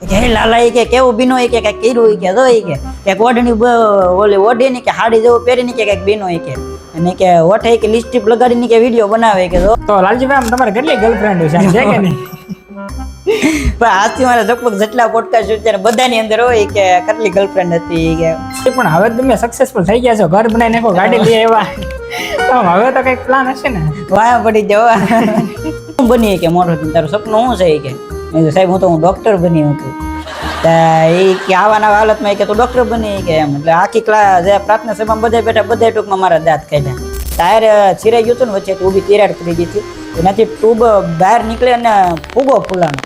કે લાલા કે કેવું બીનો કે કઈ કર્યું કે જો કે ઓઢણી ઓલી ઓઢી કે હાડી જેવું પહેરીને કે કઈક બીનો કે અને કે ઓઠે કે લિપસ્ટિક લગાડીને કે વિડીયો બનાવે કે જો તો લાલજીભાઈ આમ તમારે કેટલી ગર્લફ્રેન્ડ છે કે નહીં? પણ આજથી મારા લગભગ જેટલા પોડકાસ્ટ અત્યારે બધાની અંદર હોય કે કેટલી ગર્લફ્રેન્ડ હતી કે પણ હવે તમે સક્સેસફુલ થઈ ગયા છો, ઘર બનાવી નાખો, ગાડી લઈ આવ્યા, તો હવે તો કઈક પ્લાન હશે ને? વાયા પડી જવા હું બની કે મોટો થઈને તારું સપનું શું છે કે મેં કીધું સાહેબ હું ડોક્ટર બની હતું એ કે આવાના હાલતમાં કે તું ડોક્ટર બની કે એમ એટલે આખી ક્લાસ જે પ્રાર્થના સભામાં બધા બેઠા બધા ટૂંકમાં મારા દાંત કાઢ્યા ટાયર ચીરાઈ ગયું હતું ને વચ્ચે ઊભી તિરાડ કરી ગઈ હતી એનાથી ટ્યુબ બહાર નીકળે અને ફૂગો ફૂલાનો.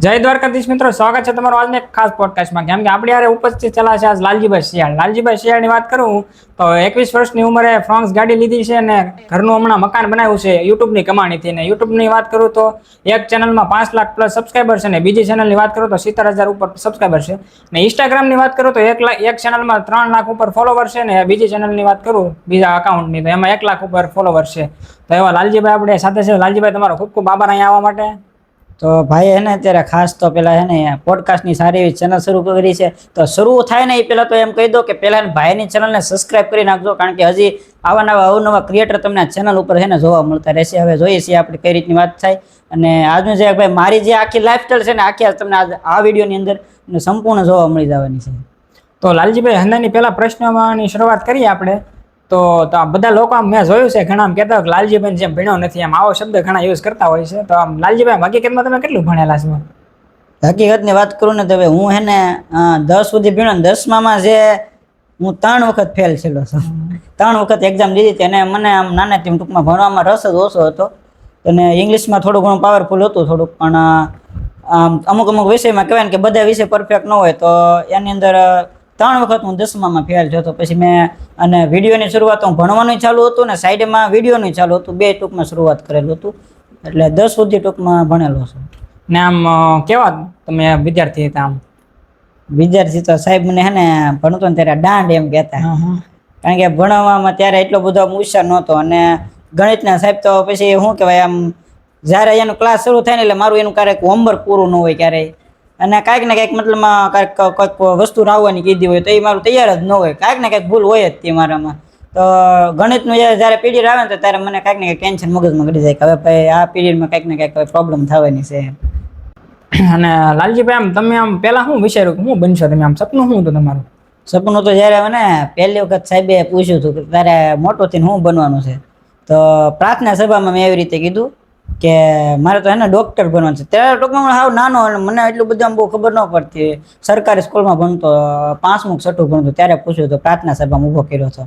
જય દ્વારકાધીશ મિત્રો, સ્વાગત છે તમારું આજના એક ખાસ પોડકાસ્ટમાં. કેમ કે આપણી યારે ઉપસ્થિત ચલા છે આજ લાલજીભાઈ શિયાળ. લાલજીભાઈ શિયાળની વાત કરું તો 21 વર્ષની ઉંમરે ફ્રાન્સ ગાડી લીધી છે અને ઘરનું હમણાં મકાન બનાવ્યું છે યુટ્યુબની કમાણીથી. ને યુટ્યુબની વાત કરું તો એક ચેનલમાં 5 લાખ પ્લસ સબસ્ક્રાઈબર છે ને બીજી ચેનલની વાત કરું તો 70,000 ઉપર સબસ્ક્રાઈબર છે. ને ઇન્સ્ટાગ્રામની વાત કરું તો એક ચેનલમાં 3 લાખ ઉપર ફોલોવર છે ને બીજી ચેનલની વાત કરું બીજા અકાઉન્ટની તો એમાં 1 લાખ ઉપર ફોલોવર છે. તો એવા લાલજીભાઈ આપણે સાથે છે. લાલજીભાઈ તમારો ખૂબ ખૂબ આભાર અહીંયા આવવા માટે. તો ભાઈ હે ને અત્યારે ખાસ તો પેલા હે ને પોડકાસ્ટની સારી એવી ચેનલ શરૂ કરી છે તો શરૂ થાય ને એ પેલા તો એમ કહી દો કે પેલા ભાઈની ચેનલને સબસ્ક્રાઇબ કરી નાખજો, કારણ કે હજી આવા નવા અવનવા ક્રિએટર તમને આ ચેનલ ઉપર છે ને જોવા મળતા રહેશે. હવે જોઈએ છીએ આપણે કઈ રીતની વાત થાય અને આજનું જે ભાઈ મારી જે આખી લાઈફસ્ટાઈલ છે ને આખી તમને આ વિડીયોની અંદર સંપૂર્ણ જોવા મળી જવાની છે. તો લાલજીભાઈ હંદાની પેલા પ્રશ્નની શરૂઆત કરીએ આપણે તો બધા લોકો આમ મેં જોયું છે ઘણા આમ કહેતા હોય કે લાલજીભાઈ જેમ ભણ્યો નથી, આમ આવો શબ્દ ઘણા યુઝ કરતા હોય છે. તો આમ લાલજીભાઈ હકીકતમાં તમે કેટલું ભણેલા છો? હકીકતની વાત કરું ને તો હવે હું હે ને 10 સુધી ભણ્યો ને 10માં જે હું 3 વખત ફેલ થયેલો છું. 3 વખત એક્ઝામ દીધી હતી અને મને આમ નાનાથી ટૂંકમાં ભણવામાં રસ જ ઓછો હતો અને ઇંગ્લિશમાં થોડું ઘણું પાવરફુલ હતું થોડુંક, પણ અમુક વિષયમાં કહેવાય ને કે બધા વિષય પરફેક્ટ ન હોય તો એની અંદર 3 વખત હું 10માં ફેલ થયો હતો. પછી મેં અને વિડીયોની શરૂઆત હું ભણવાનું ચાલુ હતું ને સાઈડમાં વિડીયોનું ચાલુ હતું, બે ટૂંકમાં શરૂઆત કરેલું હતું એટલે 10 સુધી ટૂંકમાં ભણેલો છું. ને આમ કેવા તમે વિદ્યાર્થી હતા? આમ વિદ્યાર્થી તો સાહેબ મને હે ને ભણતો ને ત્યારે દાંડ એમ કહેતા, કારણ કે ભણવામાં ત્યારે એટલો બધો હોશિયાર નહોતો અને ગણિતના સાહેબ તો પછી શું કહેવાય આમ જ્યારે એનું ક્લાસ શરૂ થાય ને એટલે મારું એનું ક્યારેક હોમવર્ક પૂરું ન હોય ક્યારેય અને કાંઈક ને કાંઈક મતલબમાં કાંઈક વસ્તુ લાવવાની કીધી હોય તો એ મારું તૈયાર જ ન હોય, કાંઈક ને કાંઈક ભૂલ હોય જ તે મારામાં. તો ગણિતનું જ્યારે પીરિયડ આવે ને તો ત્યારે મને કાંઈક ને કાંઈક ટેન્શન મગજમાં ઘડી જાય કે હવે ભાઈ આ પીરિયડમાં કાંઈક ને કાંઈક પ્રોબ્લેમ થવાની છે. અને લાલજીભાઈ આમ તમે આમ પહેલા શું વિચાર્યું કે હું બનશો? તમે આમ સપનું શું હતું તમારું? સપનું તો જ્યારે મને પહેલી વખત સાહેબે પૂછ્યું હતું કે તારે મોટો થઈને શું બનવાનું છે તો પ્રાર્થના સભામાં મેં એવી રીતે કીધું કે મારે તો એને ડૉક્ટર બનવાનું છે. ત્યારે ટૂંકમાં હાવ નાનો અને મને એટલું બધું આમ બહુ ખબર ન પડતી, સરકારી સ્કૂલમાં ભણતો 5મું કે 6મું ભણતો ત્યારે પૂછ્યું તો પ્રાર્થના સભામાં ઊભો કર્યો હતો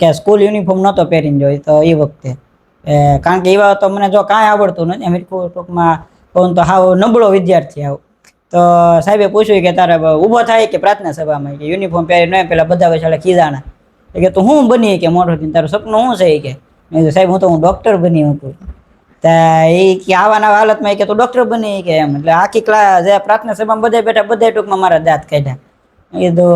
કે સ્કૂલ યુનિફોર્મ નહોતો પહેરીને જોઈ તો એ વખતે, કારણ કે એવા તો મને જો કાંઈ આવડતું નથી એમ ટૂંકમાં કહું તો હાવ નબળો વિદ્યાર્થી આવ. તો સાહેબે પૂછ્યું કે તારે ઊભો થાય કે પ્રાર્થના સભામાં કે યુનિફોર્મ પહેરી ન પેલા બધા વસાડે ખીજાણા કે તું શું બની કે મોટો થઈને તારું સપનું શું છે કે મેં કીધું સાહેબ હું ડૉક્ટર બની હતું. એ કે આવાના હાલતમાં કે તું ડૉક્ટર બની કે એમ એટલે આખી ક્લાસ જે પ્રાર્થના સભામાં બધા બેઠા બધા ટૂંકમાં મારા દાંત કાઢ્યા. એ તો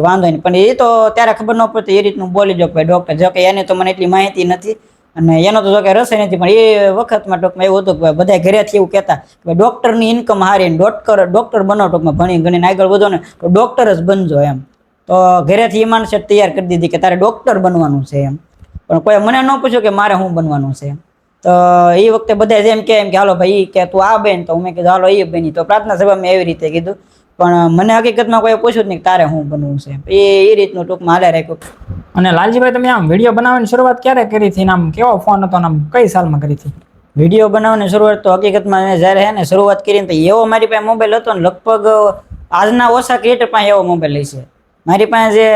વાંધો નહીં, પણ એ તો ત્યારે ખબર ન પડતી એ રીતનું બોલી જો ભાઈ ડૉક્ટર, જો કે એની તો મને એટલી માહિતી નથી અને એનો તો જો કે રસ નથી, પણ એ વખતમાં ટૂંકમાં એવું હતું કે બધા ઘરેથી એવું કહેતા કે ડૉક્ટરની ઇન્કમ હારી ડૉક્ટર બનો ટૂંકમાં ભણી ગણીને આગળ વધો ને તો ડૉક્ટર જ બનજો એમ. તો ઘરેથી એ માણસે તૈયાર કરી દીધી કે તારે ડૉક્ટર બનવાનું છે એમ, પણ કોઈ મને ન પૂછ્યું કે મારે શું બનવાનું છે. તો એ વખતે બધા જેમ કે હાલો ભાઈ કે તું આ બેન, તો મેં કીધું હાલો એ બની. તો પ્રાર્થના સભામાં એવી રીતે કીધું, પણ મને હકીકતમાં કોઈ પૂછ્યું જ નહીં તારે શું બનવું છે. એ રીતનું ટૂંકમાં હાલે રાખ્યું. અને લાલજીભાઈ તમે આમ વિડીયો બનાવવાની શરૂઆત ક્યારે કરી હતી? આમ કેવો ફોન હતો? આમ કઈ સાલમાં કરી હતી વિડીયો બનાવવાની શરૂઆત? તો હકીકતમાં મેં જ્યારે હે ને શરૂઆત કરીને તો એવો મારી પાસે મોબાઈલ હતો ને લગભગ આજના ઓછા ક્રિએટર પાસે એવો મોબાઈલ લઈ છે. મારી પાસે જે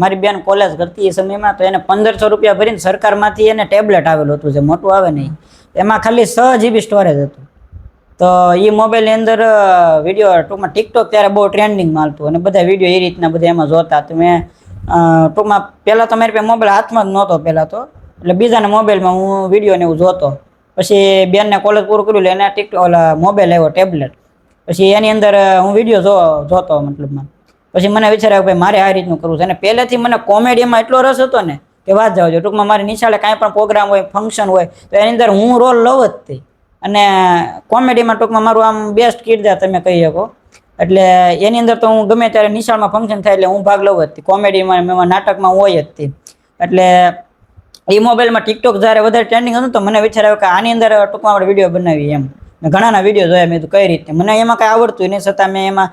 મારી બેન કોલેજ કરતી એ સમયમાં તો એને 1500 રૂપિયા ભરીને સરકારમાંથી એને ટેબ્લેટ આવેલું હતું જે મોટું આવે નહીં, એમાં ખાલી 6 GB સ્ટોરેજ હતું. તો એ મોબાઈલની અંદર વિડીયો ટૂંકમાં ટિકટોક ત્યારે બહુ ટ્રેન્ડિંગમાં હાલતું અને બધા વિડીયો એ રીતના બધા એમાં જોતા. તો મેં ટૂંકમાં પહેલાં તો મારી પાસે મોબાઈલ હાથમાં જ નહોતો પહેલાં તો, એટલે બીજાના મોબાઈલમાં હું વિડીયો ને એવું જોતો. પછી બેનને કોલેજ પૂરું કર્યું એટલે એને મોબાઈલ આવ્યો ટેબ્લેટ, પછી એની અંદર હું વિડીયો જોતો મતલબમાં. પછી મને વિચાર આવ્યો ભાઈ મારે આ રીતનું કરવું છે. અને પહેલેથી મને કોમેડીમાં એટલો રસ હતો ને કે વાત જાવ છો. ટૂંકમાં મારી નિશાળે કાંઈ પણ પ્રોગ્રામ હોય, ફંક્શન હોય તો એની અંદર હું રોલ લઉં જ તે. અને કોમેડીમાં ટૂંકમાં મારું આમ બેસ્ટ કિરદાર તમે કહી શકો. એટલે એની અંદર તો હું ગમે ત્યારે નિશાળમાં ફંક્શન થાય એટલે હું ભાગ લઉં જ. કોમેડીમાં એમાં નાટકમાં હોય જ તે. એટલે એ મોબાઈલમાં ટિકટોક જ્યારે વધારે ટ્રેન્ડિંગ હતું તો મને વિચાર આવ્યો કે આની અંદર ટૂંકમાં આપણે વિડીયો બનાવીએ એમ. મેં ઘણાના વિડીયો જોયા. મેં તો કઈ રીતે મને એમાં કાંઈ આવડતું નહીં, છતાં મેં એમાં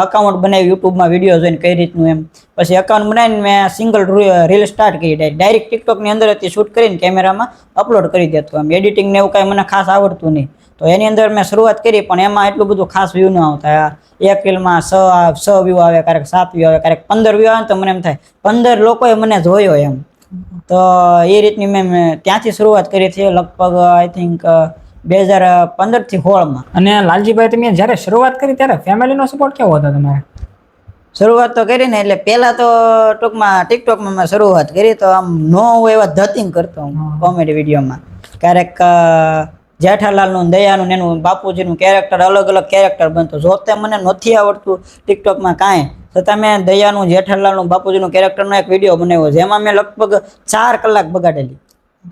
અકાઉન્ટ બનાવી યુટ્યુબમાં વિડીયો જોઈને કઈ રીતનું એમ. પછી અકાઉન્ટ બનાવીને મેં સિંગલ રીલ સ્ટાર્ટ કરી. ડાયરેક્ટ ટિકટોકની અંદર હતી શૂટ કરીને કેમેરામાં અપલોડ કરી દેતો. એમ એડિટિંગ ને એવું કાંઈ મને ખાસ આવડતું નહીં. તો એની અંદર મેં શરૂઆત કરી પણ એમાં એટલું બધું ખાસ વ્યૂ ન આવતા. એક રીલમાં 6 વ્યૂ આવે, ક્યારેક 7 વ્યૂ આવે, ક્યારેક 15 વ્યૂ આવે. તો મને એમ થાય 15 લોકોએ મને જોયો એમ. તો એ રીતની મેં ત્યાંથી શરૂઆત કરી હતી લગભગ આઈ થિંક 2015 થી 16માં. અને લાલજીભાઈ તમે જ્યારે શરૂઆત કરી ત્યારે ફેમિલીનો સપોર્ટ કેવો હતો તમારે? શરૂઆત તો કરી ને એટલે પહેલા તો ટૂંકમાં ટિકટોકમાં મેં શરૂઆત કરી તો આમ નો હોય એવા ધતિંગ કરતો હું કોમેડી વિડીયોમાં. ક્યારેક જેઠાલાલનું, દયાનું, એનું બાપુજીનું કેરેક્ટર, અલગ અલગ કેરેક્ટર બનતો. જોતે મને નથી આવડતું ટિકટોકમાં કાંઈ, છતાં મેં દયાનું, જેઠાલાલનું, બાપુજીનું કેરેક્ટરનો એક વિડીયો બનાવ્યો જેમાં મેં લગભગ 4 કલાક બગાડેલી.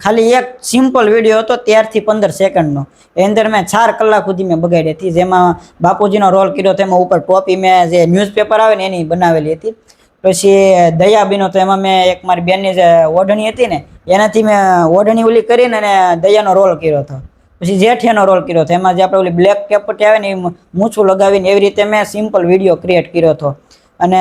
ખાલી એક સિમ્પલ વિડીયો હતો 13 થી 15 સેકન્ડનો. એની અંદર મેં 4 કલાક સુધી મેં બગાડી હતી. જેમાં બાપુજીનો રોલ કર્યો હતો, એમાં ઉપર ટોપી મેં જે ન્યૂઝપેપર આવે ને એની બનાવેલી હતી. પછી દયાબીનો તો એમાં મેં એક મારી બેનની જે ઓઢણી હતી ને એનાથી મેં ઓઢણી ઓલી કરીને અને દયાનો રોલ કર્યો હતો. પછી જેઠિયાનો રોલ કર્યો હતો, એમાં જે આપણે ઓલી બ્લેક કેપટી આવે ને એ મૂછું લગાવીને એવી રીતે મેં સિમ્પલ વિડીયો ક્રિએટ કર્યો હતો. અને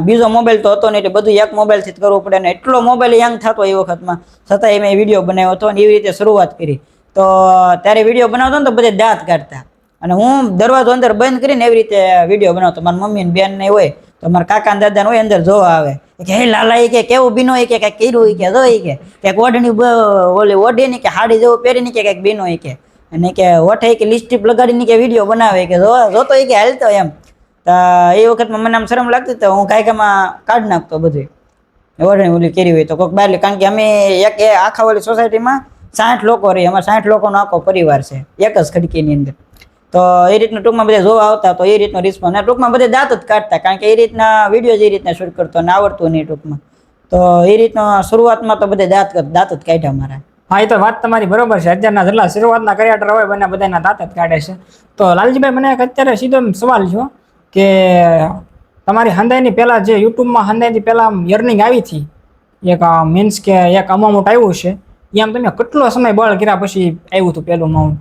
બીજો મોબાઈલ તો હતો ને એટલે બધું એક મોબાઈલથી જ કરવું પડે ને એટલો મોબાઈલ યંગ થતો એ વખતમાં, છતાં મેં વિડીયો બનાવ્યો હતો અને એવી રીતે શરૂઆત કરી. તો ત્યારે વિડીયો બનાવતો ને તો બધે દાંત કાઢતા અને હું દરવાજો અંદર બંધ કરીને એવી રીતે વિડીયો બનાવતો. મારી મમ્મી ને બેન ને હોય તો મારા કાકા ને દાદા ને હોય અંદર જોવા આવે કે હે લાલા એ કે કેવું બીનો એ કે કંઈક કર્યું કે જો એ કે કંઈક ઓઢણી ઓલી ઓઢી ની કે હાડી જેવું પહેરીને કે કંઈક બીનો એ કે અને કે ઓઠે કે લિપસ્ટિક લગાડીને કે વિડીયો બનાવે કે જોતો એ કે હાલતો એમ. એ વખતમાં મને આમ શરમ લાગતી તો હું કાયકામાં કાઢી નાખતો બધું ઓઢણી ઓલી કરી હોય તો કોઈક બહાર. કારણ કે અમે એક આખા ઓલી સોસાયટીમાં 60 લોકો રહીએ. અમારે 60 લોકોનો આખો પરિવાર છે એક જ ખડકીની અંદર. તો એ રીતનું ટૂંકમાં બધા જોવા આવતા તો એ રીતનો રિસ્પોન્સ. અને ટૂંકમાં બધા દાંત જ કાઢતા કારણ કે એ રીતના વિડીયો જે રીતના શૂટ કરતો અને આવડતું નહીં ટૂંકમાં. તો એ રીતનો શરૂઆતમાં તો બધા દાંત જ કાઢ્યા મારા. હા, એ તો વાત તમારી બરોબર છે. અત્યારના જેટલા શરૂઆતના ક્રિએટર હોય બંને બધાના દાંત જ કાઢે છે. તો લાલજીભાઈ મને એક અત્યારે સીધો સવાલ છે કે તમારી હંદાઈની પહેલાં જે યુટ્યુબમાં હંદાઈની પહેલાં અર્નિંગ આવી હતી એક મીન્સ કે એક અમાઉન્ટ આવ્યું છે એ આમ તમે કેટલો સમય બળ કર્યા પછી આવ્યું હતું પહેલું અમાઉન્ટ?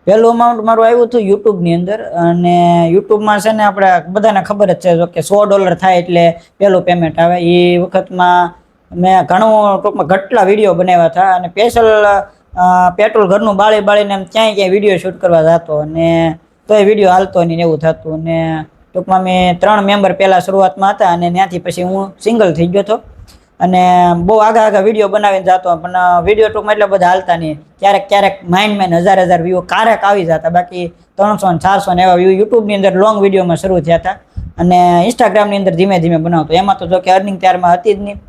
પહેલું અમાઉન્ટ મારું આવ્યું હતું યુટ્યુબની અંદર. અને યુટ્યુબમાં છે ને આપણે બધાને ખબર જ છે કે $100 થાય એટલે પહેલું પેમેન્ટ આવે. એ વખતમાં મેં ઘણું ટૂંકમાં ઘટલા વિડીયો બનાવ્યા હતા અને સ્પેશિયલ પેટ્રોલ ઘરનું બાળીને ક્યાંય વિડીયો શૂટ કરવા જતો અને તો એ વિડીયો હાલતો નહીં એવું થતું. અને ટૂંકમાં મેં 3 મેમ્બર પહેલાં શરૂઆતમાં હતા અને ત્યાંથી પછી હું સિંગલ થઈ ગયો હતો અને બહુ આગા વિડીયો બનાવીને જતો. પણ વિડીયો ટૂંકમાં એટલે બધા હાલતા નહીં. ક્યારેક માઇન્ડ 1000 વ્યૂ ક્યારેક આવી જતા, બાકી 300 ને 400 ને એવા વ્યૂ યુટ્યુબની અંદર લોંગ વિડીયોમાં શરૂ થયા હતા. અને ઇન્સ્ટાગ્રામની અંદર ધીમે ધીમે બનાવતો. એમાં તો જો કે અર્નિંગ ત્યારમાં હતી જ નહીં.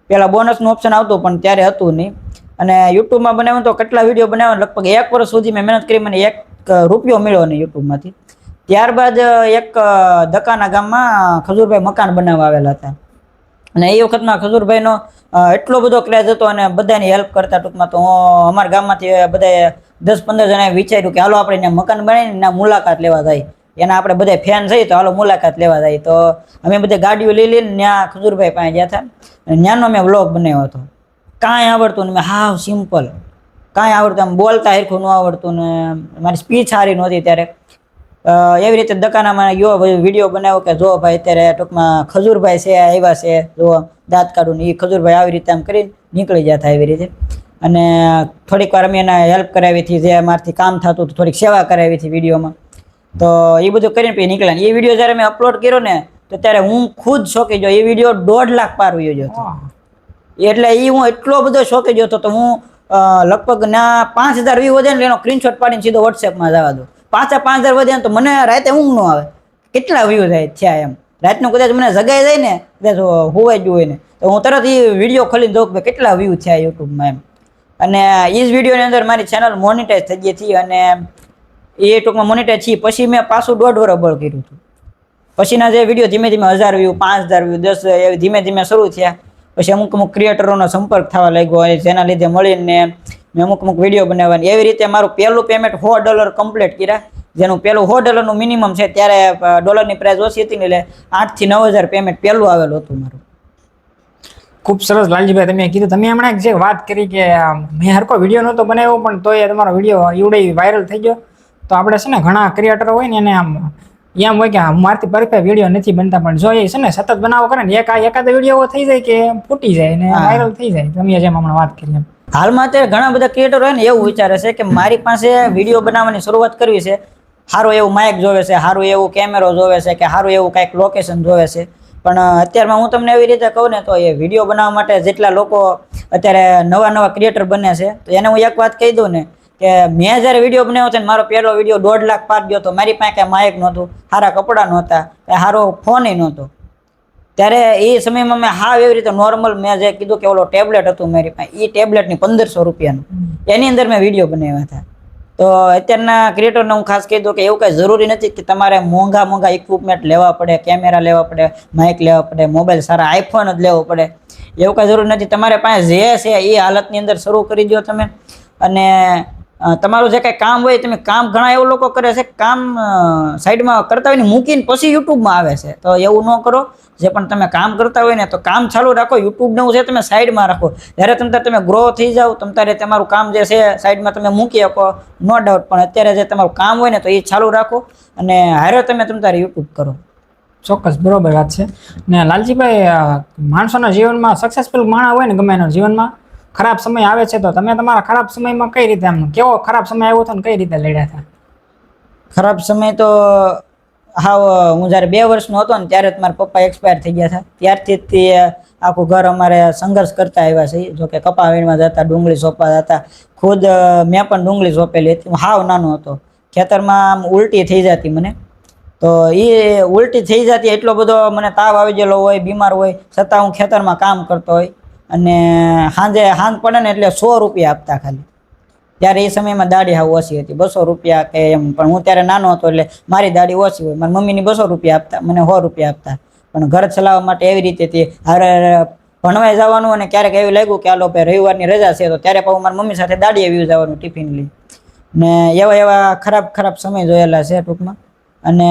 પહેલાં બોનસનું ઓપ્શન આવતું પણ ત્યારે હતું નહીં. અને યુટ્યુબમાં બનાવ્યું તો કેટલા વિડીયો બનાવ્યા લગભગ 1 વર્ષ સુધી મેં મહેનત કરી. મને ₹1 મળ્યો નહીં યુટ્યુબમાંથી. ત્યારબાદ એક દકાના ગામમાં ખજૂરભાઈ મકાન બનાવવા આવેલા હતા અને એ વખતમાં ખજૂરભાઈનો એટલો બધો ક્રેઝ હતો અને બધાની હેલ્પ કરતા. ટૂંકમાં તો અમારા ગામમાંથી બધાએ 10-15 જણાએ વિચાર્યું કે હાલો આપણે ત્યાં મકાન બનાવીને ત્યાં મુલાકાત લેવા જાય. એના આપણે બધા ફેન થઈ તો હાલો મુલાકાત લેવા જાય. તો અમે બધા ગાડીઓ લઈને ત્યાં ખજૂરભાઈ પાસે ગયા હતા અને ત્યાંનો મેં વ્લોગ બનાવ્યો હતો. કાંઈ આવડતું ને મેં હાવ સિમ્પલ કાંઈ આવડતું, આમ બોલતા હરખું ન આવડતું ને મારી સ્પીચ સારી નહોતી ત્યારે. એવી રીતે દકાનામાં ગયો વિડીયો બનાવ્યો કે જો ભાઈ અત્યારે ટૂંકમાં ખજૂરભાઈ છે આવ્યા છે જો દાંત કાઢું ને એ ખજૂરભાઈ આવી રીતે આમ કરીને નીકળી જતા એવી રીતે. અને થોડીક વાર અમે એને હેલ્પ કરાવી હતી, જે મારાથી કામ થતું હતું થોડીક સેવા કરાવી હતી વિડીયોમાં. તો એ બધું કરીને પછી નીકળ્યા. એ વિડીયો જ્યારે મેં અપલોડ કર્યો ને તો ત્યારે હું ખુદ શોકી ગયો. એ વિડીયો 1.5 લાખ પાર વયો ગયો હતો. એટલે એ હું એટલો બધો શોકી ગયો હતો તો હું લગભગ ના 5000 વ્યૂ વધે ને એનો સ્ક્રીનશોટ પાડીને સીધો વોટ્સએપમાં જવા દો. 5000 વધે ને તો મને રાતે ઊંઘ ન આવે કેટલા વ્યૂ થયા એમ. રાતનું કદાચ મને જગાઈ જાય ને કદાચ હોવાઈ ગયું હોય ને તો હું તરત એ વિડીયો ખોલીને જોઉં કે કેટલા વ્યૂ થયા યુટ્યુબમાં એમ. અને એ જ વિડીયોની અંદર મારી ચેનલ મોનિટાઈઝ થઈ ગઈ હતી અને એ ટૂંકમાં મોનિટાઈઝ થઈ પછી મેં પાછું 1.5 વર્ષ બળ કર્યું હતું. પછીના જે વિડીયો ધીમે ધીમે 1000 વ્યૂ, 5000 વ્યૂ, 10 એવી ધીમે ધીમે શરૂ થયા. પછી અમુક ક્રિએટરોનો સંપર્ક થવા લાગ્યો હોય, જેના લીધે મળીને મેં અમુક વિડીયો બનાવવાની. એવી રીતે મારું પહેલું પેમેન્ટ $100 કમ્પ્લીટ કર્યા, જેનું પહેલું $100 મિનિમમ છે. ત્યારે ડોલરની પ્રાઇસ ઓછી હતી ને, એટલે 8 થી 9000 પેમેન્ટ પહેલું આવેલું હતું મારું. ખૂબ સરસ લાલજીભાઈ, તમે કીધું, તમે હમણાં જે વાત કરી કે મેં હરકો વિડીયો નહોતો બનાવ્યો પણ તોય તમારો વિડીયો એવડે વાયરલ થઈ ગયો. તો આપણે છે ને ઘણા ક્રિએટરો હોય ને એને આમ એમ હોય કે મારથી પરફેક્ટ વિડીયો નથી બનતા, પણ જો એ છે ને સતત બનાવો કરે ને એકાદ વિડીયો થઈ જાય કે ફૂટી જાય ને વાયરલ થઈ જાય. તમે જેમ હમણાં વાત કરી એમ હાલમાં અત્યારે ઘણા બધા ક્રિએટરો હોય ને એવું વિચારે છે કે મારી પાસે વિડીયો બનાવવાની શરૂઆત કરવી છે, સારું એવું માઇક જોવે છે, સારું એવું કેમેરો જોવે છે, કે સારું એવું કાંઈક લોકેશન જોવે છે. પણ અત્યારમાં હું તમને એવી રીતે કહું ને તો એ વિડીયો બનાવવા માટે જેટલા લોકો અત્યારે નવા ક્રિએટર બને છે, તો એને હું એક વાત કહી દઉં ને કે મેં જ્યારે વિડીયો બનાવ્યો છે ને, મારો પહેલો વિડીયો 1.5 લાખ પાર ગયો હતો. મારી પાસે કાંઈ માઇક નહોતું, સારા કપડાં નહોતા, સારો ફોન નહોતો. ત્યારે એ સમયમાં મેં એવી રીતે નોર્મલ, મેં જે કીધું કે ઓલો ટેબ્લેટ હતું મારી પાસે, એ ટેબ્લેટની $1500 એની અંદર મેં વિડીયો બનાવ્યા હતા. તો અત્યારના ક્રિએટરને હું ખાસ કહી દઉં કે એવું કાંઈ જરૂરી નથી કે તમારે મોંઘા ઇક્વિપમેન્ટ લેવા પડે, કેમેરા લેવા પડે, માઇક લેવા પડે, મોબાઈલ સારા આઈફોન જ લેવો પડે. એવું કાંઈ જરૂર નથી. તમારે પાસે જે છે એ હાલતની અંદર શરૂ કરી દો તમે. અને તમારું જે કાંઈ કામ હોય, તમે કામ, ઘણા એવું લોકો કરે છે કામ સાઈડમાં કરતા હોય ને મૂકીને પછી યુટ્યુબમાં આવે છે. તો એવું ન કરો. જે પણ તમે કામ કરતા હોય ને તો કામ ચાલુ રાખો, યુટ્યુબનું છે તમે સાઈડમાં રાખો. જ્યારે તમે ગ્રો થઈ જાઓ ત્યારે તમારું કામ જે છે સાઈડમાં તમે મૂકી શકો, નો ડાઉટ. પણ અત્યારે જે તમારું કામ હોય ને તો એ ચાલુ રાખો અને હારે તમે તમારે યુટ્યુબ કરો. ચોક્કસ, બરોબર વાત છે. ને લાલજીભાઈ, માણસોના જીવનમાં સક્સેસફુલ માણસ હોય ને ગમે એના જીવનમાં ખરાબ સમય આવે છે, તો તમે તમારા ખરાબ સમયમાં કઈ રીતે આમ કેવો ખરાબ સમય આવ્યો હતો ને કઈ રીતે લડ્યા હતા? ખરાબ સમય તો હું જ્યારે 2 વર્ષનો હતો ને ત્યારે જ મારા પપ્પા એક્સપાયર થઈ ગયા હતા. ત્યારથી આખું ઘર અમારે સંઘર્ષ કરતા આવ્યા છે. જો કે કપા વીણવા જતા, ડુંગળી સોંપવા જતા, ખુદ મેં પણ ડુંગળી સોંપેલી હતી. હું નાનો હતો, ખેતરમાં આમ ઉલટી થઈ જતી મને. તો એ ઉલટી થઈ જતી, એટલો બધો મને તાવ આવી ગયેલો હોય, બીમાર હોય, છતાં હું ખેતરમાં કામ કરતો હોય. અને સાંજ પડે ને એટલે $100 આપતા ખાલી. ત્યારે એ સમયમાં દાઢી ઓછી હતી, $200 કે એમ. પણ હું ત્યારે નાનો હતો એટલે મારી દાઢી ઓછી હોય. મારી મમ્મીની $200 આપતા, મને $100 આપતા. પણ ઘર ચલાવવા માટે એવી રીતે હતી. હારે ભણવાઈ જવાનું, અને ક્યારેક એવું લાગ્યું કે આલો ભાઈ રવિવારની રજા છે, તો ત્યારે પણ મારી મમ્મી સાથે દાઢીએ વ્યૂ જવાનું ટિફિન લઈ. ને એવા ખરાબ સમય જોયેલા છે ટૂંકમાં. અને